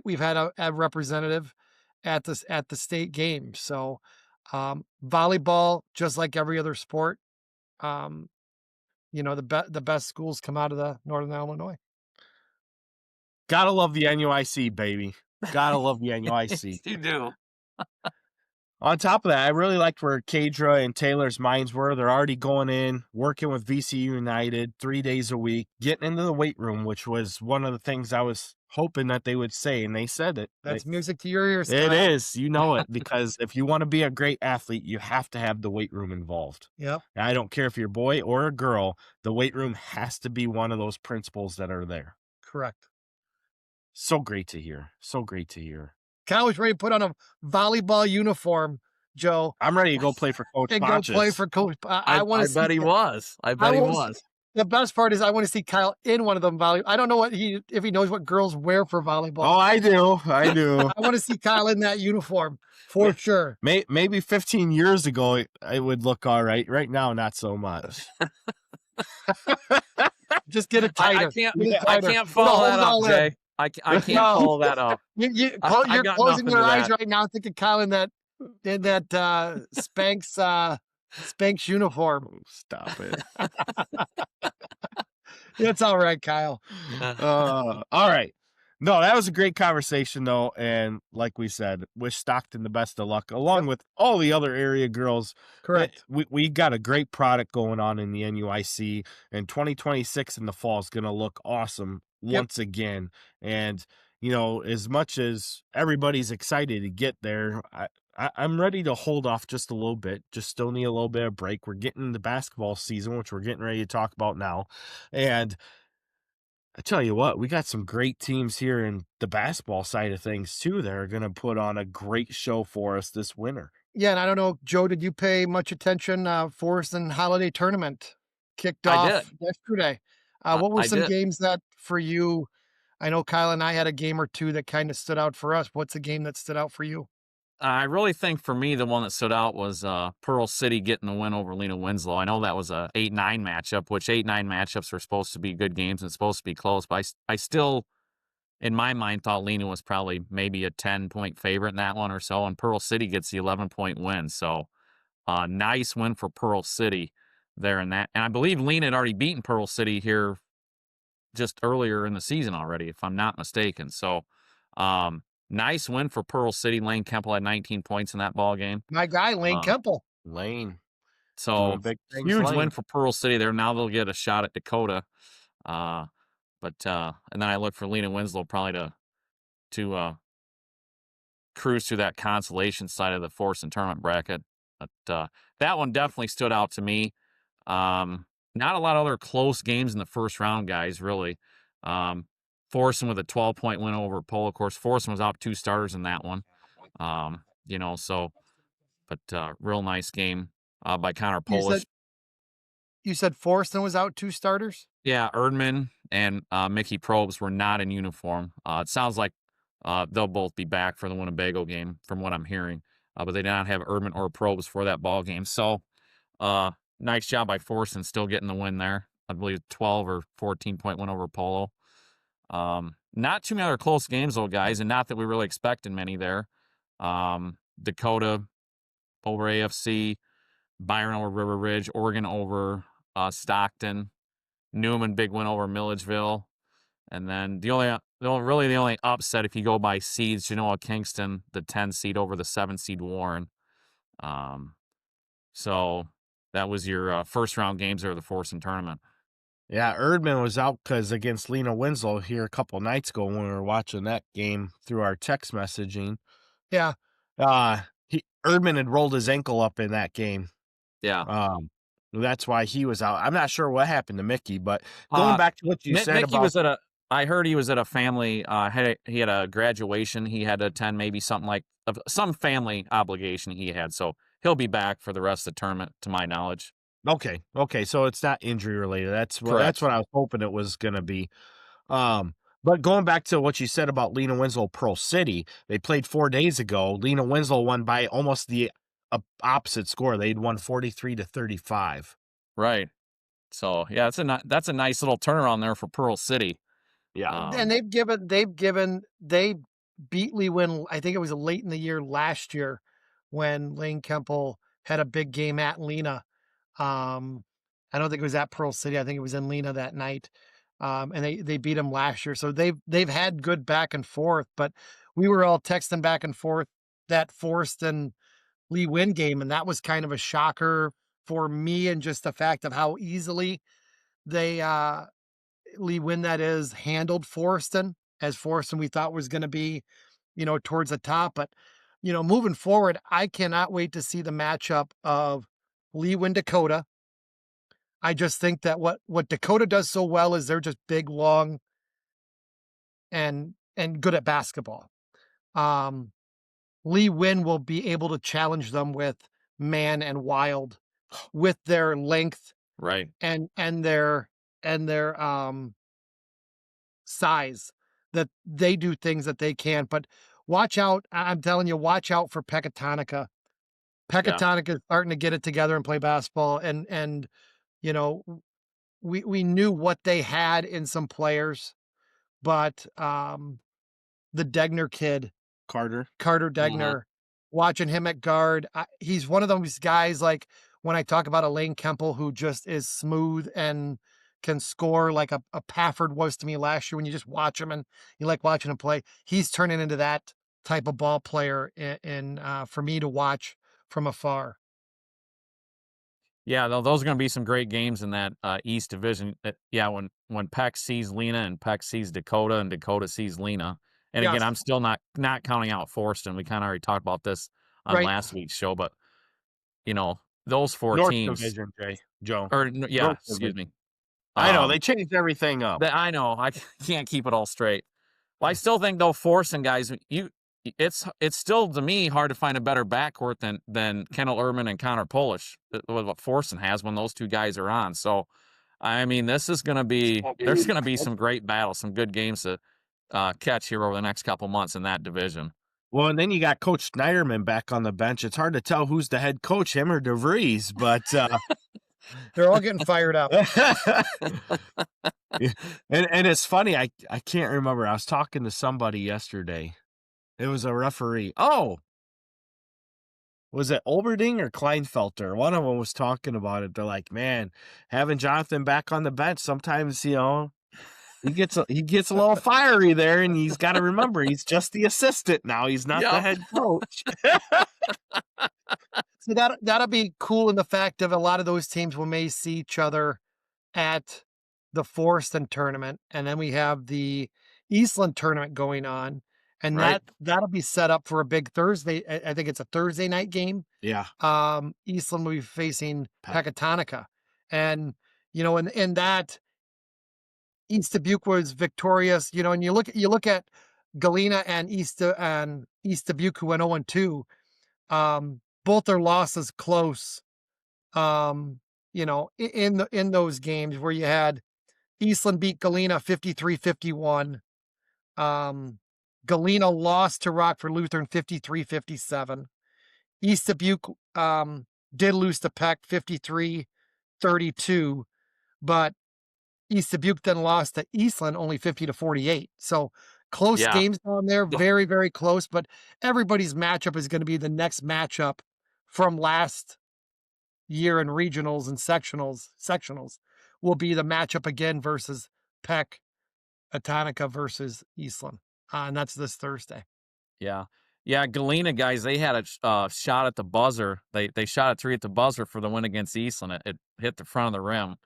we've had a representative at the state game. So volleyball, just like every other sport, the best schools come out of the Northern Illinois. Gotta love the NUIC, baby. Gotta love the NUIC. You do. On top of that, I really liked where Kaydra and Taylor's minds were. They're already going in, working with VC United 3 days a week, getting into the weight room, which was one of the things I was hoping that they would say, and they said it. That's music to your ears, Scott. It is. You know it, because if you want to be a great athlete, you have to have the weight room involved. Yep. And I don't care if you're a boy or a girl, the weight room has to be one of those principles that are there. Correct. So great to hear. So great to hear. Kyle was ready to put on a volleyball uniform, Joe. I'm ready to go play for Coach Pontius. Go play for Coach. I bet he was. I bet he was. The best part is I want to see Kyle in one of them volleyball. I don't know if he knows what girls wear for volleyball. Oh, I do. I want to see Kyle in that uniform for sure. Maybe 15 years ago it would look all right. Right now, not so much. Just get it tighter. I can't follow that up, Jay. I can't follow that up. You're closing your eyes right now, thinking Kyle in that Spanx uniform. Stop it. It's all right, Kyle. All right. No, that was a great conversation, though. And like we said, wish Stockton the best of luck, along with all the other area girls. Correct. We got a great product going on in the NUIC, and 2026 in the fall is going to look awesome once again. And, as much as everybody's excited to get there, I'm ready to hold off just a little bit. Just still need a little bit of break. We're getting the basketball season, which we're getting ready to talk about now. And I tell you what, we got some great teams here in the basketball side of things, too, that are going to put on a great show for us this winter. Yeah, and I don't know, Joe, did you pay much attention? Forest and Holiday Tournament kicked off yesterday. What were some games that, for you, I know Kyle and I had a game or two that kind of stood out for us. What's a game that stood out for you? I really think for me, the one that stood out was Pearl City getting the win over Lena Winslow. I know that was a 8-9 matchup, which 8-9 matchups are supposed to be good games and supposed to be close. But I still, in my mind, thought Lena was probably maybe a 10-point favorite in that one or so. And Pearl City gets the 11-point win. So nice win for Pearl City there in that. And I believe Lena had already beaten Pearl City here just earlier in the season already, if I'm not mistaken. So nice win for Pearl City. Lane Kemple had 19 points in that ball game. My guy, Lane Kemple. Lane. So huge win for Pearl City there. Now they'll get a shot at Dakota. And then I look for Lena Winslow probably to cruise through that consolation side of the Force and tournament bracket But that one definitely stood out to me. Not a lot of other close games in the first round, guys, really. Forsen with a 12-point win over Polo. Of course, Forsen was out 2 starters in that one. But real nice game by Connor Polish. You said Forreston was out 2 starters? Yeah, Erdman and Mickey Probst were not in uniform. It sounds like they'll both be back for the Winnebago game, from what I'm hearing. But they did not have Erdman or Probst for that ball game. So, nice job by Forreston still getting the win there. I believe 12 or 14-point win over Polo. Not too many other close games, though, guys, and not that we really expected many there. Dakota over AFC, Byron over River Ridge, Oregon over Stockton, Newman big win over Milledgeville, and then the only upset, if you go by seeds, Genoa Kingston, the 10 seed over the 7 seed Warren. So that was your first round games of the Forsen tournament. Yeah, Erdman was out because against Lena Winslow here a couple nights ago when we were watching that game through our text messaging. Yeah. Erdman had rolled his ankle up in that game. Yeah. That's why he was out. I'm not sure what happened to Mickey, but going back to what you said Mickey about... I heard he was at a family, he had a graduation he had to attend, maybe something like some family obligation he had. So he'll be back for the rest of the tournament, to my knowledge. Okay. So it's not injury related. That's what I was hoping it was going to be. But going back to what you said about Lena Winslow Pearl City, they played 4 days ago. Lena Winslow won by almost the opposite score. They'd won 43-35. Right. So yeah, that's a nice little turnaround there for Pearl City. Yeah, and they beat Lee Win. I think it was late in the year last year when Lane Kemple had a big game at Lena. I don't think it was at Pearl City. I think it was in Lena that night. And they beat them last year. So they've had good back and forth, but we were all texting back and forth that Forreston Lee Win game, and that was kind of a shocker for me, and just the fact of how easily they Lee Win, that is, handled Forreston, as Forreston we thought was going to be, towards the top. But, moving forward, I cannot wait to see the matchup of Lee Win Dakota. I just think that what Dakota does so well is they're just big, long, and good at basketball. Lee Win will be able to challenge them with man and wild, with their length, right, and their size, that they do things that they can't. But watch out. I'm telling you, watch out for Pecatonica. Pecatonica is starting to get it together and play basketball. And we knew what they had in some players, but the Degner kid, Carter Degner, watching him at guard, he's one of those guys, like when I talk about Elaine Kemple, who just is smooth and can score like a Pafford was to me last year. When you just watch him and you like watching him play, he's turning into that type of ball player in for me to watch from afar. Yeah, those are going to be some great games in that East Division. When Peck sees Lena and Peck sees Dakota and Dakota sees Lena. And again, I'm still not counting out Forreston. We kind of already talked about this on last week's show, but those 4 North teams. Division, Joe. Excuse me. I know they changed everything up. I know I can't keep it all straight. Well, I still think though, Forreston guys, it's still to me hard to find a better backcourt than Kendall Erdman and Connor Polish, what Forreston has when those 2 guys are on. So, I mean, there's going to be some great battles, some good games to catch here over the next couple months in that division. Well, and then you got Coach Schneiderman back on the bench. It's hard to tell who's the head coach, him or DeVries, but they're all getting fired up. And it's funny, I can't remember. I was talking to somebody yesterday. It was a referee. Oh, was it Olberding or Kleinfelter? One of them was talking about it. They're like, man, having Jonathan back on the bench, sometimes, he gets a little fiery there, and he's got to remember he's just the assistant now. He's not the head coach. So that'll be cool in the fact of a lot of those teams will may see each other at the Forreston tournament, and then we have the Eastland tournament going on. And Right. that'll be set up for a big Thursday. I think it's a Thursday night game. Yeah. Eastland will be facing Peck. Pecatonica. And, in that, East Dubuque was victorious, and you look at Galena and East Dubuque, who went 0-2. Both their losses close. In those games where you had Eastland beat Galena 53-51. Galena lost to Rockford Lutheran 53-57. East Dubuque did lose to Peck 53-32, but East Dubuque then lost to Eastland only 50-48. So close games down there, very, very close, but everybody's matchup is going to be the next matchup from last year in regionals and sectionals will be the matchup again versus Peck, Atonica versus Eastland. And that's this Thursday. Yeah. Yeah, Galena guys, they had a shot at the buzzer. They shot a 3 at the buzzer for the win against Eastland. It hit the front of the rim.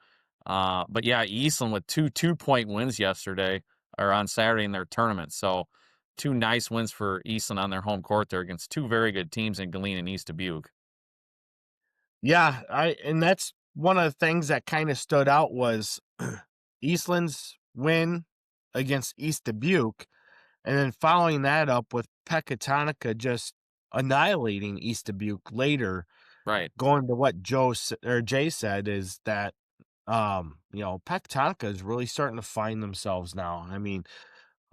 But yeah, Eastland with 2-point wins yesterday or on Saturday in their tournament. So 2 nice wins for Eastland on their home court there against 2 very good teams in Galena and East Dubuque. Yeah, and that's one of the things that kind of stood out was Eastland's win against East Dubuque, and then following that up with Pecatonica just annihilating East Dubuque later. Right. Going to what Jay said is that Pecatonica is really starting to find themselves now. I mean,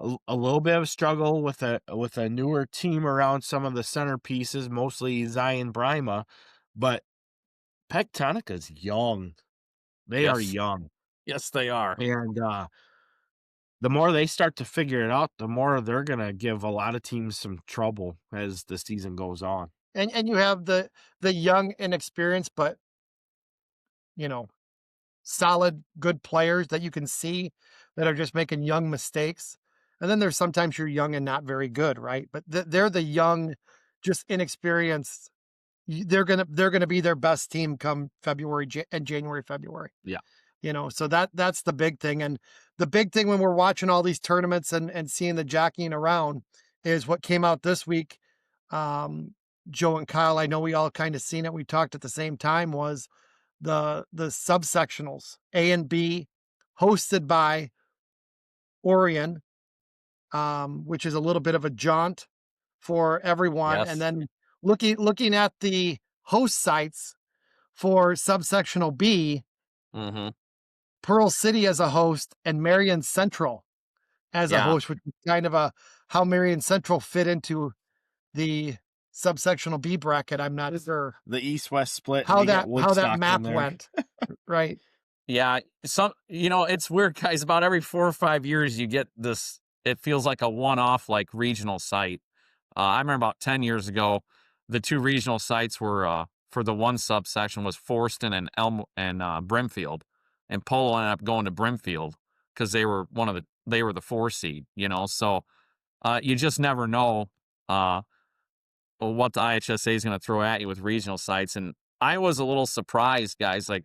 a little bit of a struggle with a newer team around some of the centerpieces, mostly Zion Brima, but Pecatonica's young. They are young. Yes, they are. And the more they start to figure it out, the more they're going to give a lot of teams some trouble as the season goes on. And you have the young, inexperienced, but, solid, good players that you can see that are just making young mistakes. And then there's sometimes you're young and not very good, right? But they're the young, just inexperienced. They're gonna be their best team come January, February. Yeah. So that's the big thing. And the big thing when we're watching all these tournaments and seeing the jockeying around is what came out this week. Joe and Kyle, I know we all kind of seen it. We talked at the same time, was the subsectionals, A and B, hosted by Orion, which is a little bit of a jaunt for everyone. Yes. And then looking at the host sites for subsectional B, Pearl City as a host and Marion Central as a host, which is kind of how Marion Central fit into the subsectional B bracket. I'm not sure the East-West split. How that map went. Right. Yeah. It's weird, guys. About every 4 or 5 years, you get this. It feels like a one-off, like regional site. I remember about 10 years ago, the 2 regional sites were for the one subsection was Forston and Brimfield, and Polo ended up going to Brimfield because they were the 4 seed. So you just never know what the IHSA is going to throw at you with regional sites. And I was a little surprised, guys. Like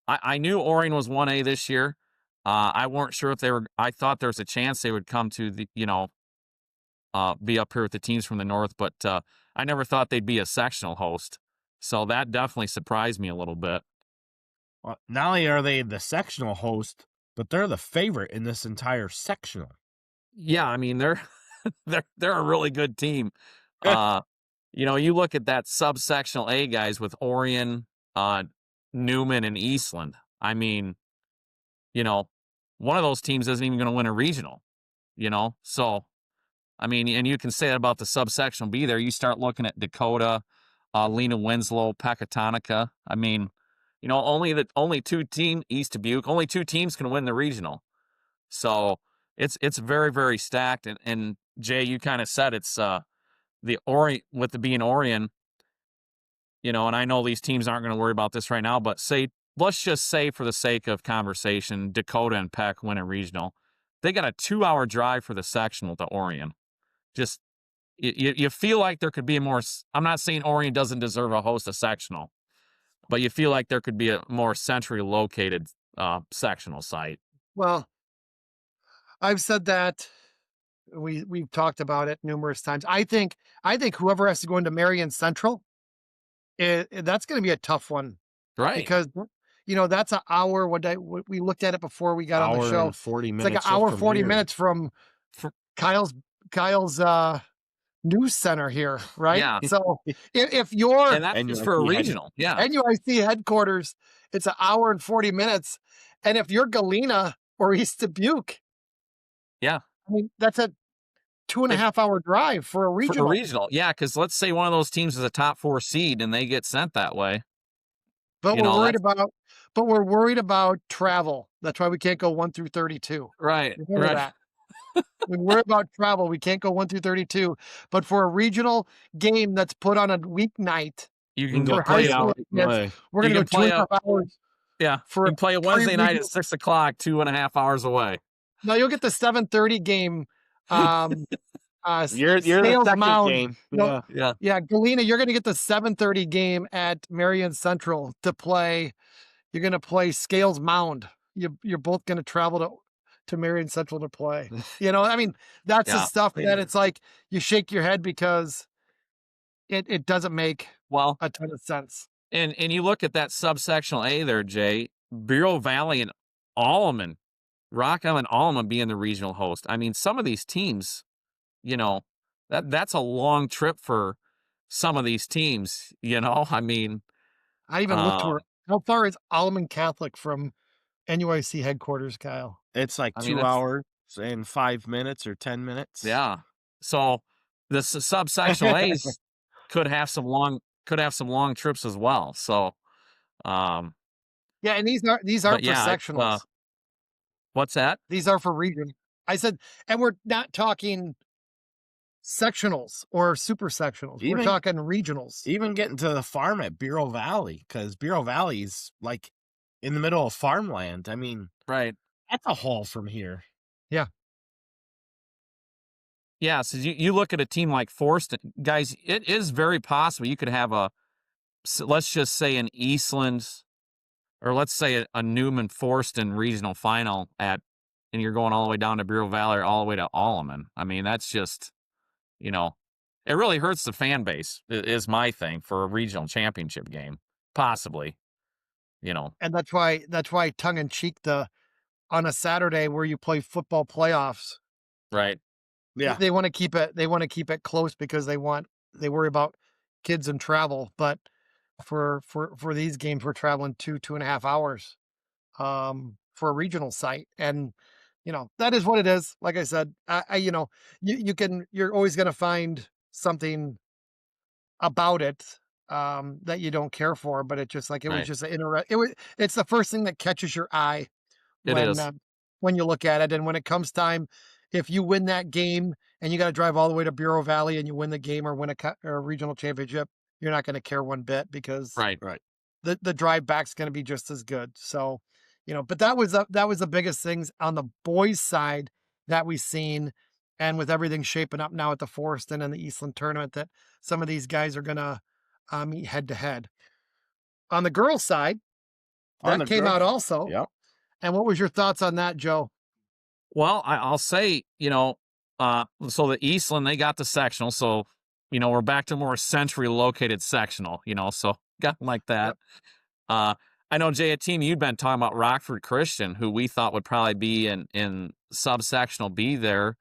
I knew Orion was 1A this year. I weren't sure if they were. I thought there was a chance they would come to the be up here with the teams from the north, but I never thought they'd be a sectional host. So that definitely surprised me a little bit. Well, not only are they the sectional host, but they're the favorite in this entire sectional. Yeah, I mean they're a really good team. You look at that subsectional A guys with Orion, Newman, and Eastland. I mean, one of those teams isn't even going to win a regional. So. I mean, and you can say that about the subsectional B there. You start looking at Dakota, Lena Winslow, Pecatonica. I mean, only 2 teams, East Dubuque, only 2 teams can win the regional. So it's very, very stacked. And Jay, you kind of said it's the Orion with the being Orion, and I know these teams aren't going to worry about this right now, but let's just say for the sake of conversation, Dakota and Peck win a regional. They got a 2-hour drive for the sectional to Orion. Just you feel like there could be a more. I'm not saying Orion doesn't deserve a host a sectional, but you feel like there could be a more centrally located sectional site. Well, I've said that We've talked about it numerous times. I think whoever has to go into Marion Central, that's going to be a tough one, Right. because that's an hour. We looked at it before we got on the Hour show. and 40 It's minutes. like an hour from 40 here. minutes from Kyle's news center here, right? Yeah. So if you're And that's just for a regional. Yeah. NUIC headquarters, it's an hour and 40 minutes. And if you're Galena or East Dubuque, yeah, I mean, that's a 2.5 hour drive for a regional. For a regional, yeah, because let's say one of those teams is a top 4 seed and they get sent that way. But we're worried about travel. That's why we can't go 1 through 32. Right. Remember that. We worry about travel. We can't go 1 through 32. But for a regional game that's put on a weeknight, you can go play out. We're going to go 2.5 hours. Yeah. You can play a Wednesday night at 6 o'clock, 2.5 hours away. No, you'll get the 7:30 game. You're the second Mound. game. No, yeah. Galena, you're going to get the 7:30 game at Marion Central to play. You're going to play Scales Mound. You're both going to travel to Marion Central to play. I mean, that's the stuff that it's like you shake your head because it doesn't make a ton of sense. And you look at that subsectional A there, Jay, Bureau Valley and Alleman, Rock Island, Alleman being the regional host. I mean, some of these teams, that's a long trip for some of these teams, I mean. I even looked to how far is Alleman Catholic from NUIC headquarters, Kyle? It's like 2 hours and 5 minutes or 10 minutes. Yeah. So the subsectional A's could have some long trips as well. So, yeah, and these are for sectionals. What's that? These are for region. I said, and we're not talking sectionals or super sectionals. We're talking regionals. Even getting to the farm at Bureau Valley, because Bureau Valley is like in the middle of farmland. I mean, right. That's a haul from here. Yeah. Yeah. So you look at a team like Forston, guys, it is very possible you could have let's just say an Eastland, or let's say a Newman Forston regional final and you're going all the way down to Bureau Valley or all the way to Alleman. I mean, that's just, it really hurts the fan base is my thing for a regional championship game, possibly, And that's why tongue in cheek, on a Saturday where you play football playoffs. Right. Yeah. They want to keep it close because they worry about kids and travel. But for these games, we're traveling 2.5 hours for a regional site. And, that is what it is. Like I said, you're always going to find something about it that you don't care for, but it's just like, was just it's the first thing that catches your eye when you look at it. And when it comes time, if you win that game and you got to drive all the way to Bureau Valley and you win the game or win a regional championship, you're not going to care one bit because the drive back's going to be just as good. So, but that was the biggest things on the boys side that we've seen. And with everything shaping up now at the Forston and the Eastland tournament, that some of these guys are going to meet head to head. On the girls side, that came out also. Yep. And what was your thoughts on that, Joe? Well, I'll say, so the Eastland, they got the sectional. So, we're back to more centrally located sectional, so got like that. Yep. I know, Jay, a team you'd been talking about, Rockford Christian, who we thought would probably be in subsectional B there,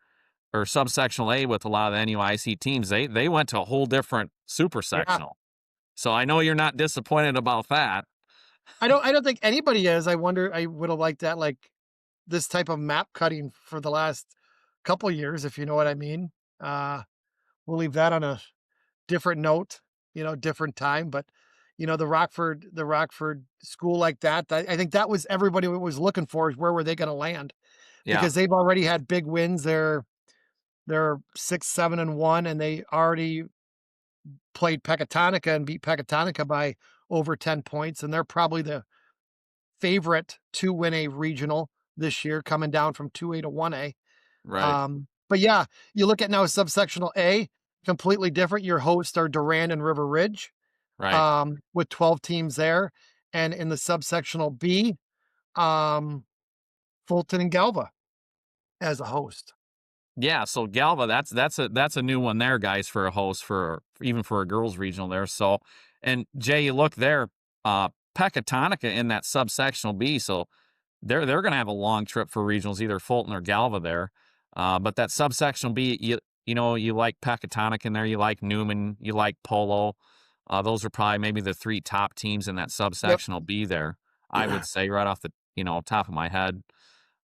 or subsectional A with a lot of the NUIC teams. They went to a whole different super sectional. Yeah. So I know you're not disappointed about that. I don't think anybody is. I wonder, I would have liked that, like this type of map cutting for the last couple of years, if you know what I mean. We'll leave that on a different note, different time. But, the Rockford school like that, I think that was everybody was looking for, is where were they going to land? Yeah. Because they've already had big wins. They're 6-7-1, and they already played Pecatonica and beat Pecatonica by over 10 points. And they're probably the favorite to win a regional this year, coming down from 2A to 1A. Right. But yeah, you look at now subsectional A, completely different. Your hosts are Durand and River Ridge, right? With 12 teams there. And in the subsectional B, Fulton and Galva as a host. Yeah, so Galva, that's a new one there, guys, for a host for even for a girls regional there. So, and Jay, you look there, Pecatonica in that subsectional B, so they're going to have a long trip for regionals, either Fulton or Galva there. But that subsectional B, you know, you like Pecatonica in there, you like Newman, you like Polo. Those are probably maybe the 3 top teams in that subsectional B there. I would say right off the top of my head.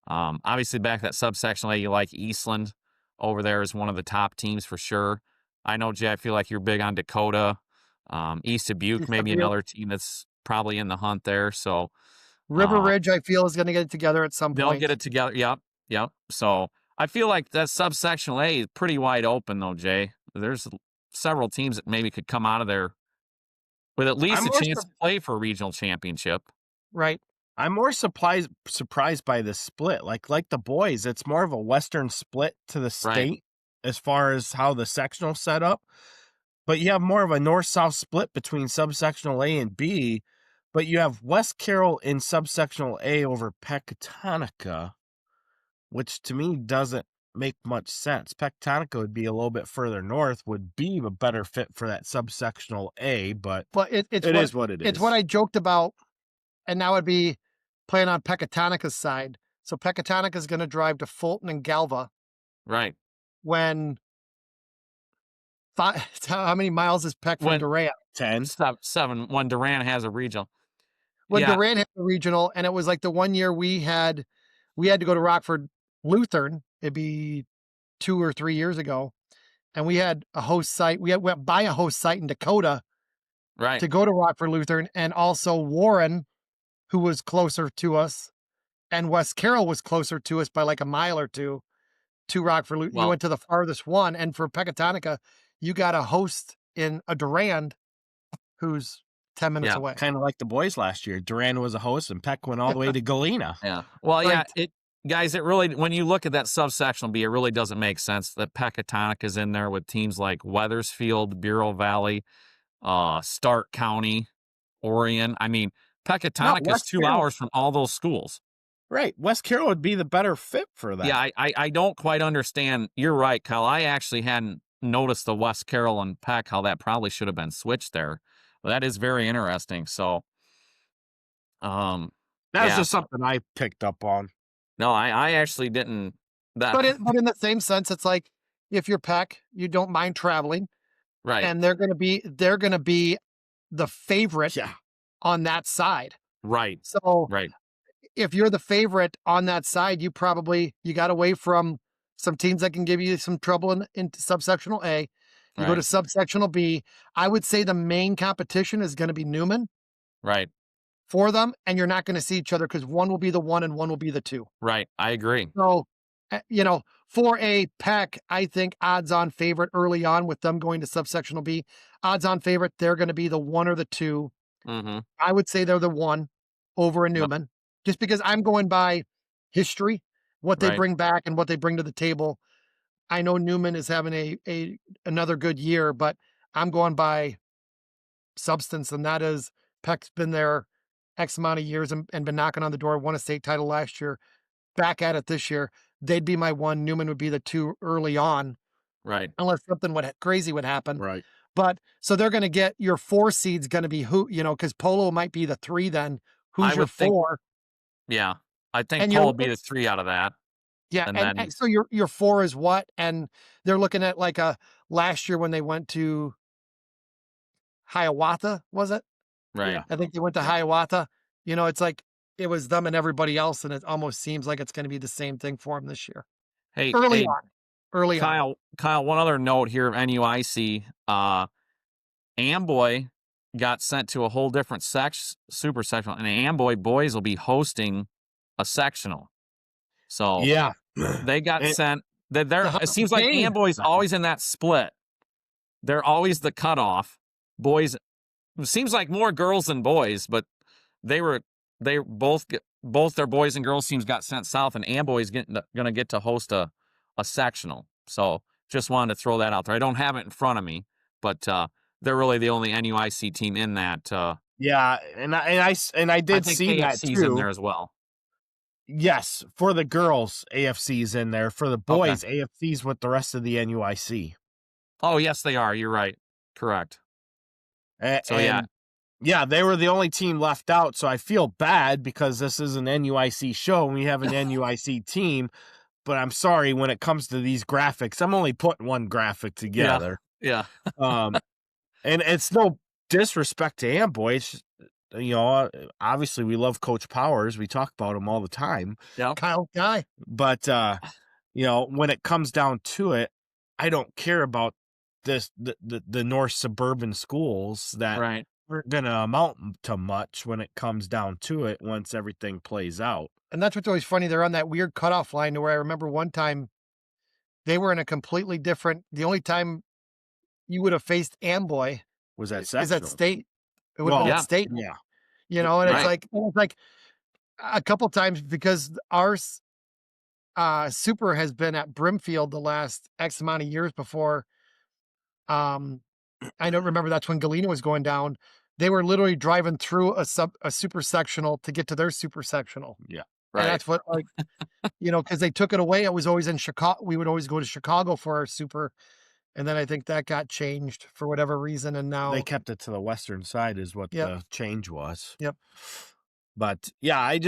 Obviously, back that subsection A, you like Eastland over there is one of the top teams for sure. I know, Jay, I feel like you're big on Dakota. East of Butte, maybe another team that's probably in the hunt there. So River Ridge, I feel, is going to get it together at some point. They'll get it together. Yep. So I feel like that subsection A is pretty wide open, though, Jay. There's several teams that maybe could come out of there with at least a chance to play for a regional championship. Right. I'm more surprised by the split. Like the boys, it's more of a Western split to the state as far as how the sectional set up. But you have more of a north-south split between subsectional A and B. But you have West Carroll in subsectional A over Pecatonica, which to me doesn't make much sense. Pecatonica would be a little bit further north, would be a better fit for that subsectional A, but it is what it is. It's what I joked about, and now it'd be playing on Pecatonica's side. So Pecatonica is going to drive to Fulton and Galva. Right. When how many miles is Peck from Durant? 10. 7. When Durant has a regional. When Durant had a regional, and it was like the one year we had to go to Rockford Lutheran. It'd be 2 or 3 years ago. And we had a host site. We went by a host site in Dakota to go to Rockford Lutheran. And also Warren, who was closer to us, and West Carroll was closer to us by like a mile or two to Rockford Lutheran. You went to the farthest one. And for Pecatonica, you got a host in a Durand who's 10 minutes away. Kind of like the boys last year. Durand was a host and Peck went all the way to Galena. Yeah. Well, guys, it really, when you look at that subsectional B, it really doesn't make sense that Pecatonica is in there with teams like Weathersfield, Bureau Valley, Stark County, Orion. I mean, Pecatonica is 2 hours from all those schools. Right. West Carroll would be the better fit for that. Yeah, I don't quite understand. You're right, Kyle. I actually hadn't noticed the West Carroll and Peck, how that probably should have been switched there. Well, that is very interesting. So, that's just something I picked up on. No, I actually didn't. But in the same sense, it's like if you're Peck, you don't mind traveling, right? And they're going to be the favorite on that side, right? So, if you're the favorite on that side, you got away from some teams that can give you some trouble in subsectional A. You go to subsectional B. I would say the main competition is going to be Newman. Right. For them, and you're not going to see each other because one will be the 1 and one will be the 2. Right. I agree. So, for a Peck, I think odds-on favorite early on with them going to subsectional B. Odds-on favorite, they're going to be the 1 or the 2. Mm-hmm. I would say they're the 1 over a Newman, just because I'm going by history, what they bring back and what they bring to the table. I know Newman is having another good year, but I'm going by substance, and that is Peck's been there X amount of years and been knocking on the door, won a state title last year, back at it this year. They'd be my 1. Newman would be the 2 early on. Right. Unless something crazy would happen. Right. But so they're going to get your 4 seeds going to be who, because Polo might be the 3 then. Who's your 4? Yeah. I think Polo will be the 3 out of that. Yeah. And so your 4 is what? And they're looking at like last year when they went to Hiawatha, was it? Right. Yeah. I think they went to Hiawatha. It's like it was them and everybody else, and it almost seems like it's going to be the same thing for them this year. Hey, early on. Kyle, one other note here of NUIC. Amboy got sent to a whole different super sectional, and Amboy boys will be hosting a sectional. So they got sent. It seems like Amboy's always in that split. They're always the cutoff. Boys, it seems like more girls than boys, but they both their boys and girls teams got sent south, and Amboy's going to get to host a sectional. So just wanted to throw that out there. I don't have it in front of me, but they're really the only NUIC team in that. And I did see that too. in there as well. Yes, for the girls, AFC's in there. For the boys, AFC's with the rest of the NUIC. Oh, yes, they are. You're right. Correct. Yeah, they were the only team left out, so I feel bad because this is an NUIC show and we have an NUIC team. But I'm sorry, when it comes to these graphics, I'm only putting one graphic together. Yeah. And it's no disrespect to Amboy. It's, obviously we love Coach Powers. We talk about him all the time. Yeah. Kyle Guy. But, when it comes down to it, I don't care about the North suburban schools that aren't going to amount to much when it comes down to it once everything plays out. And that's what's always funny. They're on that weird cutoff line to where I remember one time they were in a completely different, the only time you would have faced Amboy was at is at state. It would Well, have been yeah. at state. Yeah. And it's like a couple times because our super has been at Brimfield the last X amount of years before. I don't remember, that's when Galena was going down. They were literally driving through a super sectional to get to their super sectional. Yeah. Right. And that's what, because they took it away. It was always in Chicago. We would always go to Chicago for our super. And then I think that got changed for whatever reason. And now they kept it to the western side is what the change was. Yep. But yeah, I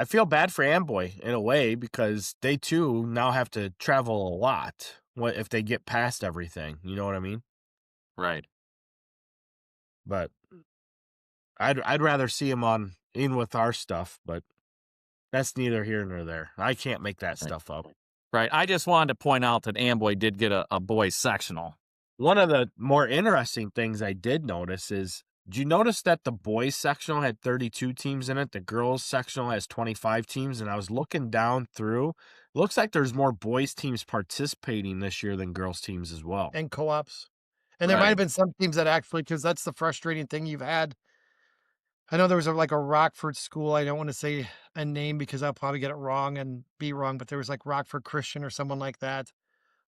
feel bad for Amboy in a way because they too now have to travel a lot if they get past everything. You know what I mean? Right. But I'd rather see them in with our stuff, but that's neither here nor there. I can't make that stuff up. Right. I just wanted to point out that Amboy did get a boys sectional. One of the more interesting things I did notice is, did you notice that the boys sectional had 32 teams in it? The girls sectional has 25 teams. And I was looking down through, it looks like there's more boys teams participating this year than girls teams as well. And co-ops. And there might have been some teams that actually, because that's the frustrating thing you've had. I know there was a Rockford school. I don't want to say a name because I'll probably get it wrong and be wrong, but there was like Rockford Christian or someone like that.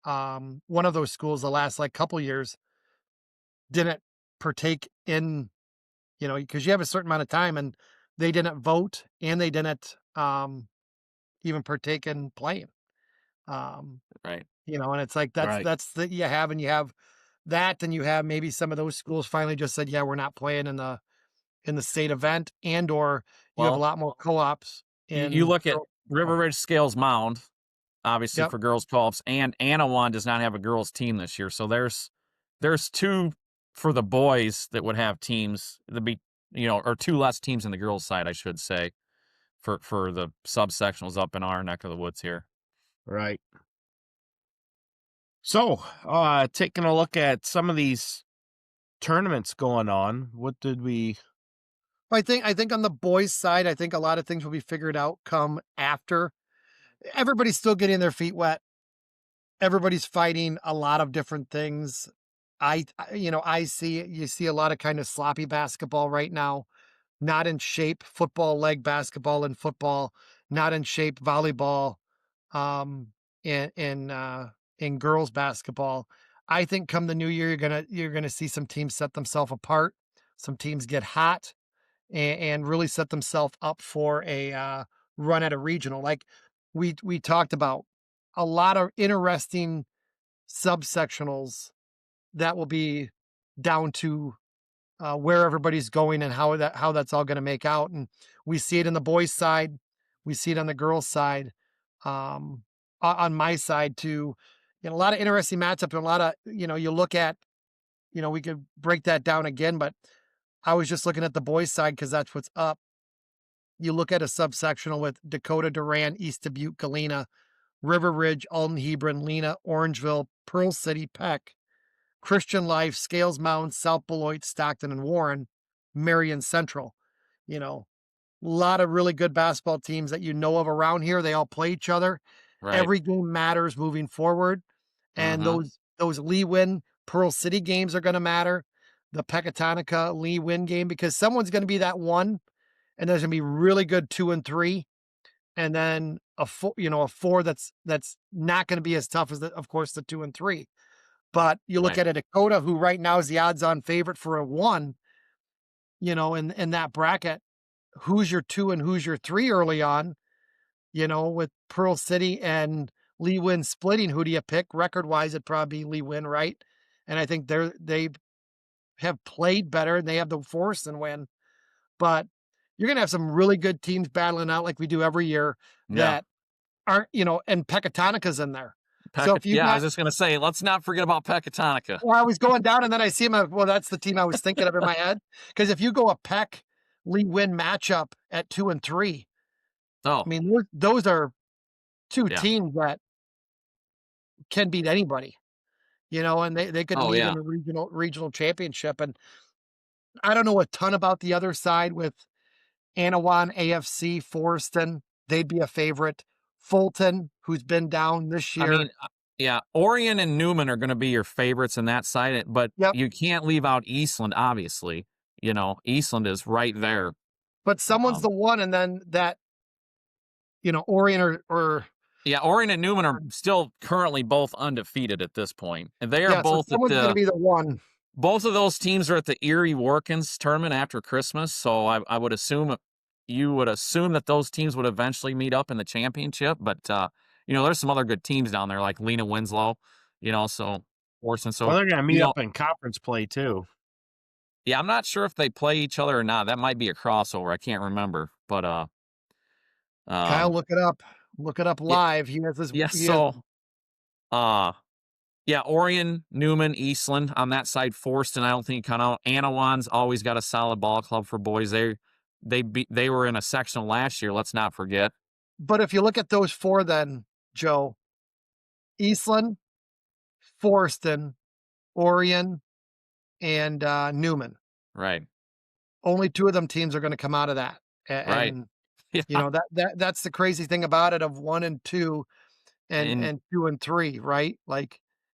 One of those schools the last couple years didn't partake in, because you have a certain amount of time, and they didn't vote and they didn't even partake in playing. Right. And it's like that's that you have, and you have that, and you have maybe some of those schools finally just said, yeah, we're not playing in the state event, and or you have a lot more co-ops. You look at River Ridge Scales Mound, obviously for girls co-ops, and Anawan does not have a girls team this year. So there's two for the boys that would have teams that be, or two less teams in the girls side, I should say, for the subsectionals up in our neck of the woods here. Right. So, taking a look at some of these tournaments going on, what did we... I think on the boys' side, I think a lot of things will be figured out come after. Everybody's still getting their feet wet. Everybody's fighting a lot of different things. You see a lot of kind of sloppy basketball right now, not in shape. Football, leg basketball, and football, not in shape. Volleyball, in girls basketball. I think come the new year, you're gonna see some teams set themselves apart. Some teams get hot and really set themselves up for a run at a regional. Like we talked about, a lot of interesting subsectionals that will be down to where everybody's going and how that's all going to make out. And we see it in the boys' side, we see it on the girls' side, on my side too. A lot of interesting matchups, and a lot of you look at, we could break that down again, but I was just looking at the boys' side because that's what's up. You look at a subsectional with Dakota, Durant, East Dubuque, Galena, River Ridge, Alton, Hebron, Lena, Orangeville, Pearl City, Peck, Christian Life, Scales Mound, South Beloit, Stockton, and Warren, Marion Central. A lot of really good basketball teams that of around here. They all play each other. Right. Every game matters moving forward. And those Lee Win, Pearl City games are going to matter. The Pecatonica Lee Win game, because someone's going to be that one, and there's going to be really good 2 and 3. And then a 4 that's not going to be as tough as of course the 2 and 3. But you look at a Dakota, who right now is the odds-on favorite for a 1, in that bracket. who's your 2 and who's your 3 early on, with Pearl City and Lee Win splitting, who do you pick? Record-wise, it'd probably be Lee Win, right? And I think they have played better and they have the force and win. But you're going to have some really good teams battling out like we do every year that aren't, and Pecatonica's in there. So if I was just going to say, let's not forget about Pecatonica. Well, I was going down and then I see him. Well, that's the team I was thinking of in my head. Because if you go a Peck Lee Win matchup at 2 and 3, I mean, those are two teams that can beat anybody, and they could meet in a regional championship. And I don't know a ton about the other side with Anawan, AFC, Forston. They'd be a favorite. Fulton, who's been down this year. I mean, Orion and Newman are going to be your favorites in that side, but you can't leave out Eastland, obviously. Eastland is right there. But someone's the one, and then that, Orion or Orion and Newman are still currently both undefeated at this point. And they are both so someone's going to be the one. Both of those teams are at the Erie Workins tournament after Christmas, so I would assume you would assume that those teams would eventually meet up in the championship, but there's some other good teams down there like Lena Winslow, so Orson. So they're gonna meet up in conference play too. Yeah, I'm not sure if they play each other or not. That might be a crossover. I can't remember, but Kyle, look it up. Look it up live. He has this. Orion, Newman, Eastland on that side. Forston, I don't think you count out. Anawan's always got a solid ball club for boys. They were in a sectional last year. Let's not forget. But if you look at those 4, then Joe, Eastland, Forston, Orion, and Newman. Right. Only 2 of them teams are going to come out of that. And, that's the crazy thing about it of 1 and 2 and 2 and 3, right?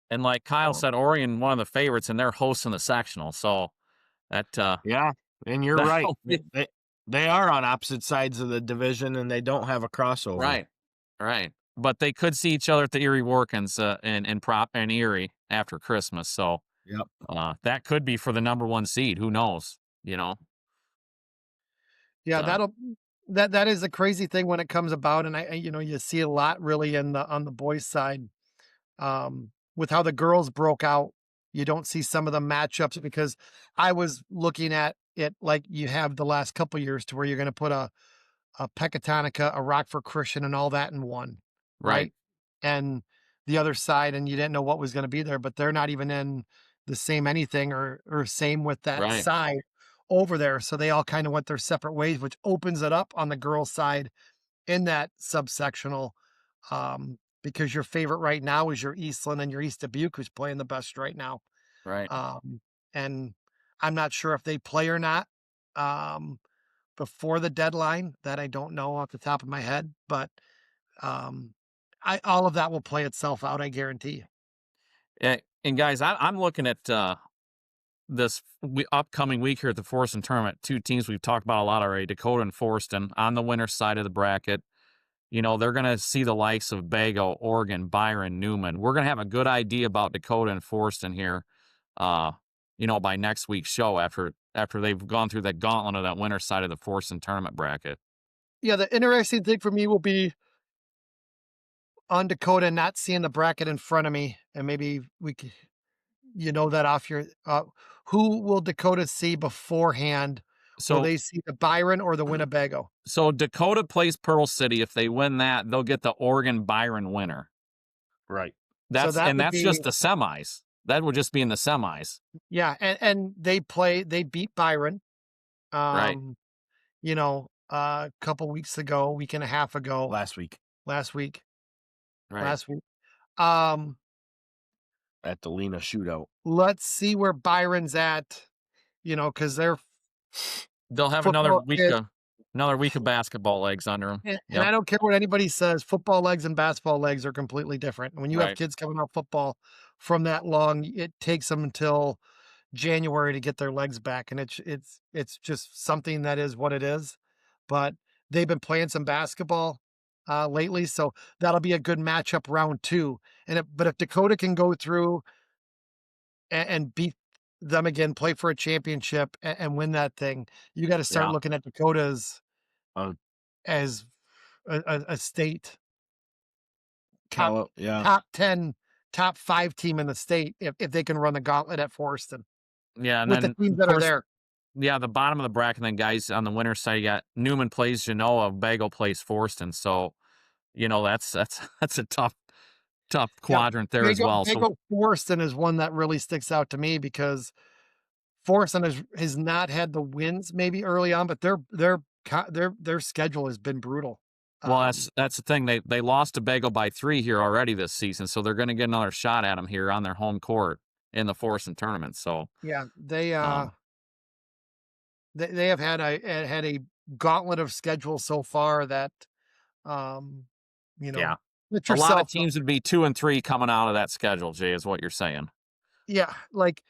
And like Kyle said, Orion, one of the favorites, and they're hosting the sectional. So that, and you're right. They are on opposite sides of the division, and they don't have a crossover. Right. But they could see each other at the Erie Workins in Erie after Christmas. So that could be for the number 1 seed. Who knows? Yeah, that is a crazy thing when it comes about, and you see a lot really on the boys' side, with how the girls broke out. You don't see some of the matchups because I was looking at it like you have the last couple years to where you're going to put a Pecatonica, a Rockford Christian, and all that in one, right? And the other side, and you didn't know what was going to be there, but they're not even in the same anything or same with that side over there. So they all kind of went their separate ways, which opens it up on the girls' side in that subsectional, because your favorite right now is your Eastland and your East Dubuque, who's playing the best right now. Right. And I'm not sure if they play or not before the deadline. That I don't know off the top of my head, but all of that will play itself out, I guarantee. And guys, I'm looking at this upcoming week here at the Forston tournament. 2 teams we've talked about a lot already, Dakota and Forston, on the winner's side of the bracket. They're going to see the likes of Bago, Oregon, Byron, Newman. We're going to have a good idea about Dakota and Forston here, by next week's show after they've gone through that gauntlet of that winner's side of the Forston tournament bracket. Yeah, the interesting thing for me will be on Dakota not seeing the bracket in front of me, and maybe we could, that off your who will Dakota see beforehand? So will they see the Byron or the Winnebago? So Dakota plays Pearl City. If they win that, they'll get the Oregon Byron winner. Right. That's just the semis. That would just be in the semis. Yeah, and they beat Byron. Right. A couple weeks ago, week and a half ago. Last week. Right. Last week. At the Lena shootout. Let's see where Byron's at, because they'll have another week of basketball legs under them. And I don't care what anybody says, football legs and basketball legs are completely different. When you have kids coming off football from that long, it takes them until January to get their legs back. And it's just something that is what it is. But they've been playing some basketball lately, so that'll be a good matchup round 2. But if Dakota can go through and beat them again, play for a championship and win that thing, you got to start looking at Dakota's as a state yeah. top 10, top 5 team in the state if they can run the gauntlet at Forreston. Yeah, and with then the teams of that are course, there. yeah, the bottom of the bracket, then guys on the winner side, you got Newman plays Genoa, Bagel plays Forston. So, that's a tough quadrant there as well. So Bagel Forreston is one that really sticks out to me because Forreston has not had the wins maybe early on, but their schedule has been brutal. well, that's the thing. They lost to Bagel by 3 here already this season, so they're going to get another shot at them here on their home court in the Forston tournament. So yeah, they have had a gauntlet of schedule so far that yeah, let a lot yourself of teams would be 2 and 3 coming out of that schedule. Jay, is what you're saying? yeah, like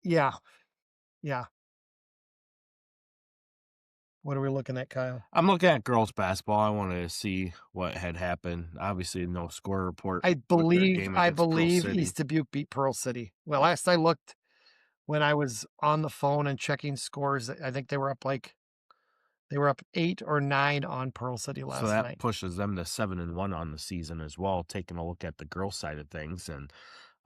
yeah. What are we looking at, Kyle? I'm looking at girls basketball. I wanted to see what had happened. Obviously, no score report. I with their believe game against Pearl City. East Dubuque beat Pearl City. Well, last I looked, when I was on the phone and checking scores, I think they were up 8 or 9 on Pearl City last So that night. pushes them to 7-1 on the season as well. Taking a look at the girls' side of things, and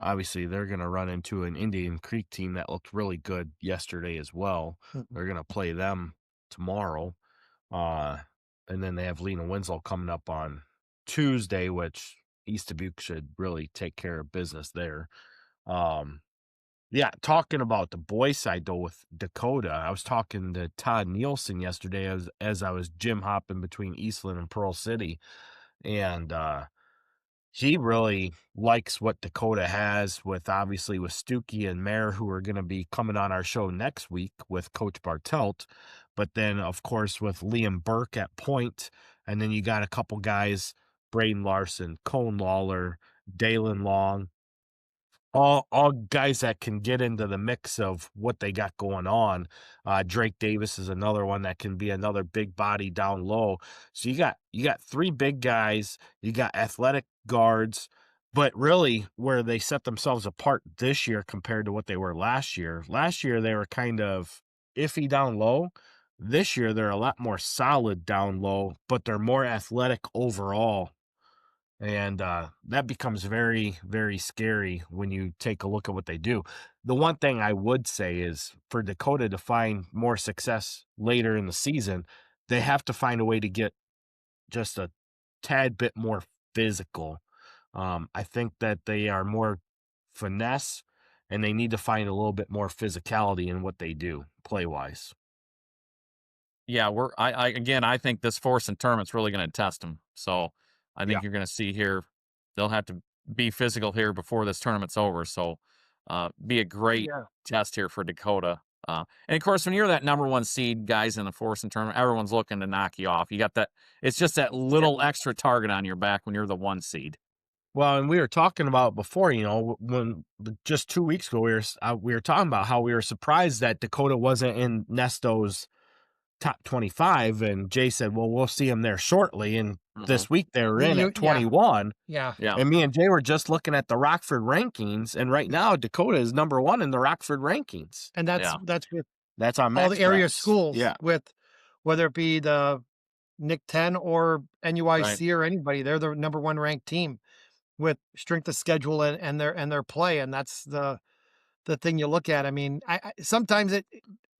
obviously they're going to run into an Indian Creek team that looked really good yesterday as well. They're going to play them tomorrow. And then they have Lena Winslow coming up on Tuesday, which East Dubuque should really take care of business there. Yeah, talking about the boys' side, though, with Dakota, I was talking to Todd Nielsen yesterday as I was gym hopping between Eastland and Pearl City, and he really likes what Dakota has with Stuckey and Mayer, who are going to be coming on our show next week with Coach Bartelt. But then, of course, with Liam Burke at point, and then you got a couple guys, Braden Larson, Cone Lawler, Dalen Long, all guys that can get into the mix of what they got going on. Drake Davis is another one that can be another big body down low. So you got 3 big guys, you got athletic guards, but really where they set themselves apart this year compared to what they were last year. Last year they were kind of iffy down low. This year they're a lot more solid down low, but they're more athletic overall. And that becomes very, very scary when you take a look at what they do. The one thing I would say is for Dakota to find more success later in the season, they have to find a way to get just a tad bit more physical. I think that they are more finesse, and they need to find a little bit more physicality in what they do play-wise. Yeah, I think this Forston tournament's really going to test them. So I think you're going to see here, they'll have to be physical here before this tournament's over. So be a great test here for Dakota. And of course, when you're that number 1 seed, guys, in the Forston tournament, everyone's looking to knock you off. You got that. It's just that little extra target on your back when you're the 1 seed. Well, and we were talking about before, when just 2 weeks ago, we were talking about how we were surprised that Dakota wasn't in Nesto's top 25, and Jay said, well, we'll see him there shortly, and this week they were in at 21. Yeah. And me and Jay were just looking at the Rockford rankings, and right now Dakota is number 1 in the Rockford rankings. And that's with on all the area Max. schools, with whether it be the Nick 10 or NUIC or anybody, they're the number 1 ranked team with strength of schedule and their play, and that's the thing you look at. I mean, I sometimes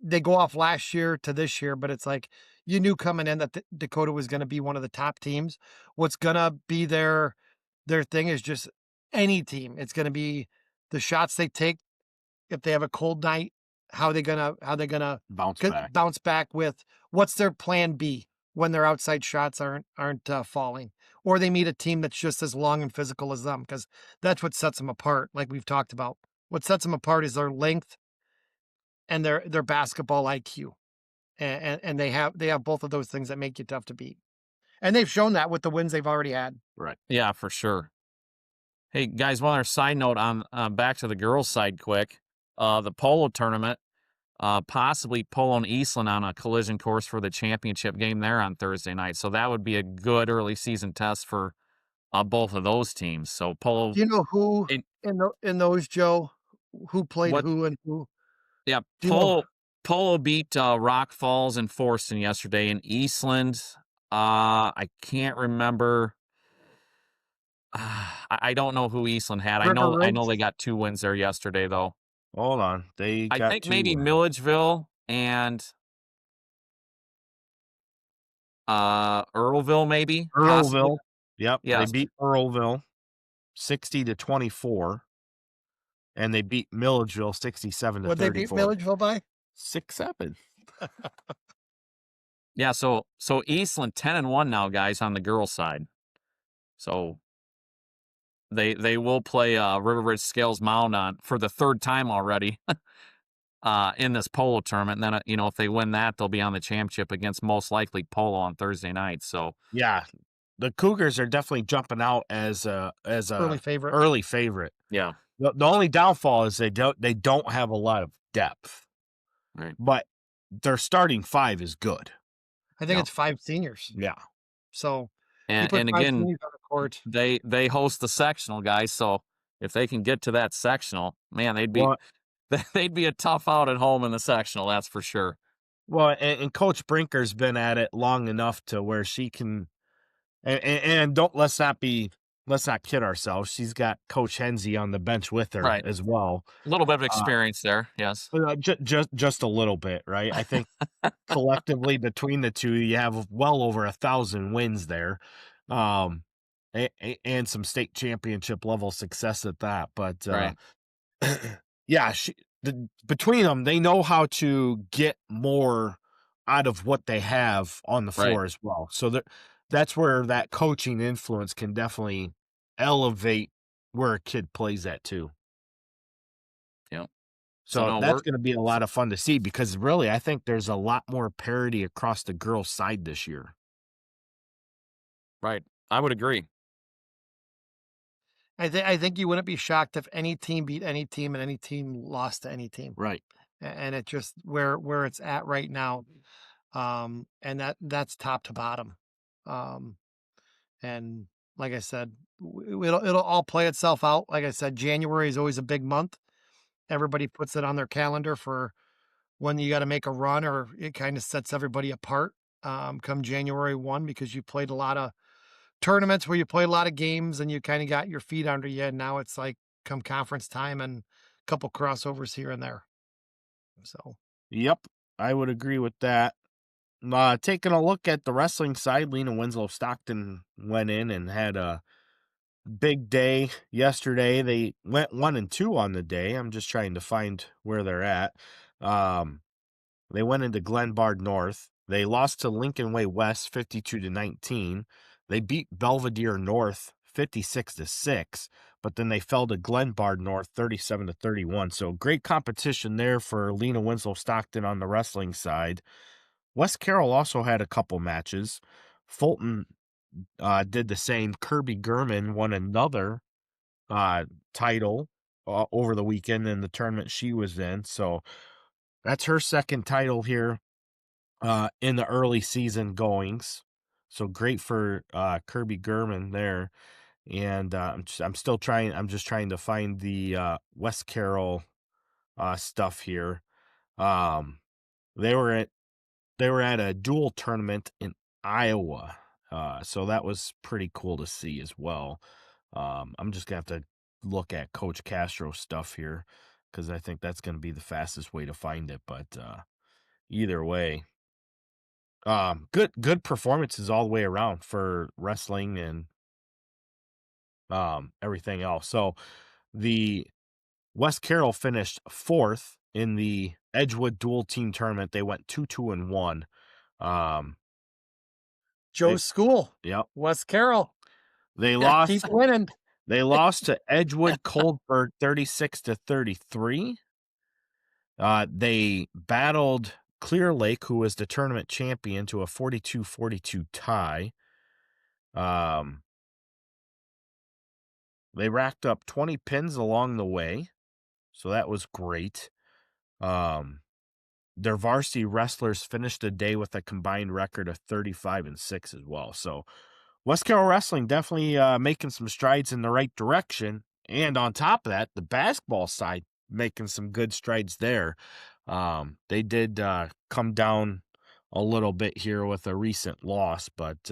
they go off last year to this year, but it's like you knew coming in that Dakota was going to be one of the top teams. What's going to be their thing is just any team. It's going to be the shots they take. If they have a cold night, how they gonna bounce back with what's their plan B when their outside shots aren't falling, or they meet a team that's just as long and physical as them, because that's what sets them apart. Like we've talked about, what sets them apart is their length and their basketball IQ, and they have both of those things that make you tough to beat, and they've shown that with the wins they've already had. Right. Yeah, for sure. Hey guys, one other side note on back to the girls' side, quick. The polo tournament, possibly Polo and Eastland on a collision course for the championship game there on Thursday night. So that would be a good early season test for both of those teams. So polo. Do you know who in those, Joe? Who played who and who? Yeah, polo. Polo beat Rock Falls and Forston yesterday. In Eastland, I can't remember. I don't know who Eastland had. I know they got 2 wins there yesterday, though. Hold on. I think maybe Milledgeville and Earlville, maybe. Earlville. Possibly. Yep. Yes. They beat Earlville 60-24. And they beat Milledgeville 67-34. What they beat Milledgeville by? 6-7. Yeah, so Eastland 10-1 now, guys, on the girls' side. So they will play River Ridge Scales Mound on for the 3rd time already in this polo tournament. And then if they win that, they'll be on the championship against most likely Polo on Thursday night. So yeah, the Cougars are definitely jumping out as a early favorite. Early favorite. Yeah. The only downfall is they don't have a lot of depth. Right. But their starting 5 is good. I think it's 5 seniors. Yeah. So and again, on the court. They host the sectional, guys. So if they can get to that sectional, man, they'd be a tough out at home in the sectional. That's for sure. Well, and Coach Brinker's been at it long enough to where she can, and let's not kid ourselves. She's got Coach Hensey on the bench with her as well. A little bit of experience there, yes. Just a little bit, right? I think collectively between the two, you have well over 1,000 wins there, and some state championship level success at that. But yeah, between them, they know how to get more out of what they have on the floor as well. So that's where that coaching influence can definitely elevate where a kid plays at too. Yeah. So that's going to be a lot of fun to see because really, I think there's a lot more parity across the girls' side this year. Right. I would agree. I think you wouldn't be shocked if any team beat any team and any team lost to any team. Right. And it's just where it's at right now. And that's top to bottom. And like I said, it'll all play itself out. Like I said, January is always a big month. Everybody puts it on their calendar for when you got to make a run, or it kind of sets everybody apart come January 1 because you played a lot of tournaments where you played a lot of games and you kind of got your feet under you. And now it's like come conference time and a couple crossovers here and there. So, yep, I would agree with that. Taking a look at the wrestling side, Lena Winslow Stockton went in and had a big day yesterday. They went 1-2 on the day. I'm just trying to find where they're at. They went into Glenbard North. They lost to Lincoln Way West 52-19. They beat Belvedere North 56-6, but then they fell to Glenbard North 37-31. So great competition there for Lena Winslow Stockton on the wrestling side. West Carroll also had a couple matches. Fulton did the same. Kirby Gurman won another title over the weekend in the tournament she was in. So that's her second title here in the early season goings. So great for Kirby Gurman there. And I'm just trying to find the West Carroll stuff here. They were at a dual tournament in Iowa. So that was pretty cool to see as well. I'm just going to have to look at Coach Castro's stuff here because I think that's going to be the fastest way to find it. But either way, good performances all the way around for wrestling and everything else. So the West Carroll finished 4th in the Edgewood dual team tournament. They went 2-2-1. Joe's school. Yep. West Carroll. They lost. Keep winning. They lost to Edgewood Coldberg 36-33. They battled Clear Lake, who was the tournament champion, to a 42-42 tie. They racked up 20 pins along the way, so that was great. Their varsity wrestlers finished the day with a combined record of 35-6 as well. So West Carroll Wrestling definitely making some strides in the right direction. And on top of that, the basketball side making some good strides there. They did come down a little bit here with a recent loss, but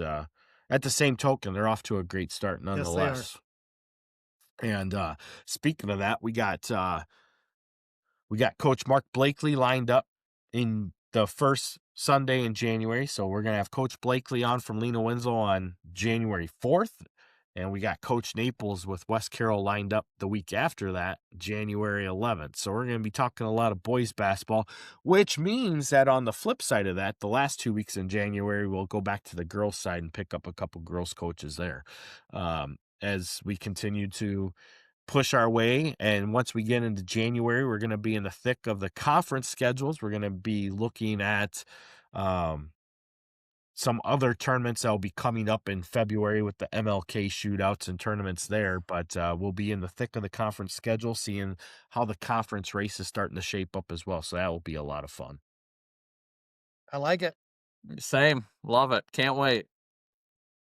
at the same token, they're off to a great start nonetheless. Yes, they are. And speaking of that, we got Coach Mark Blakely lined up in the first Sunday in January. So we're going to have Coach Blakely on from Lena Winslow on January 4th. And we got Coach Naples with West Carroll lined up the week after that, January 11th. So we're going to be talking a lot of boys basketball, which means that on the flip side of that, the last 2 weeks in January, we'll go back to the girls' side and pick up a couple girls' coaches there as we continue to push our way. And once we get into January, we're going to be in the thick of the conference schedules. We're going to be looking at some other tournaments that will be coming up in February with the MLK shootouts and tournaments there. But we'll be in the thick of the conference schedule, seeing how the conference race is starting to shape up as well. So that will be a lot of fun. I like it. Same. Love it. Can't wait.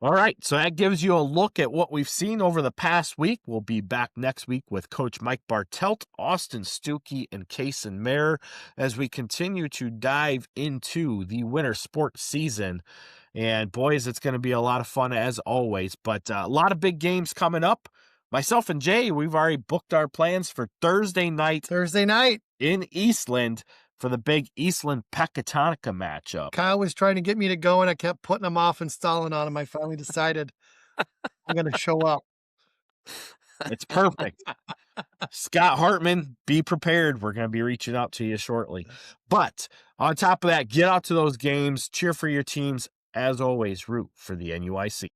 All right, so that gives you a look at what we've seen over the past week. We'll be back next week with Coach Mike Bartelt, Austin Stuckey, and Kason Mayer as we continue to dive into the winter sports season. And boys, it's going to be a lot of fun as always, but a lot of big games coming up. Myself and Jay, we've already booked our plans for Thursday night in Eastland for the big Eastland-Pecatonica matchup. Kyle was trying to get me to go, and I kept putting him off and stalling on him. I finally decided I'm going to show up. It's perfect. Scott Hartman, be prepared. We're going to be reaching out to you shortly. But on top of that, get out to those games, cheer for your teams. As always, root for the NUIC.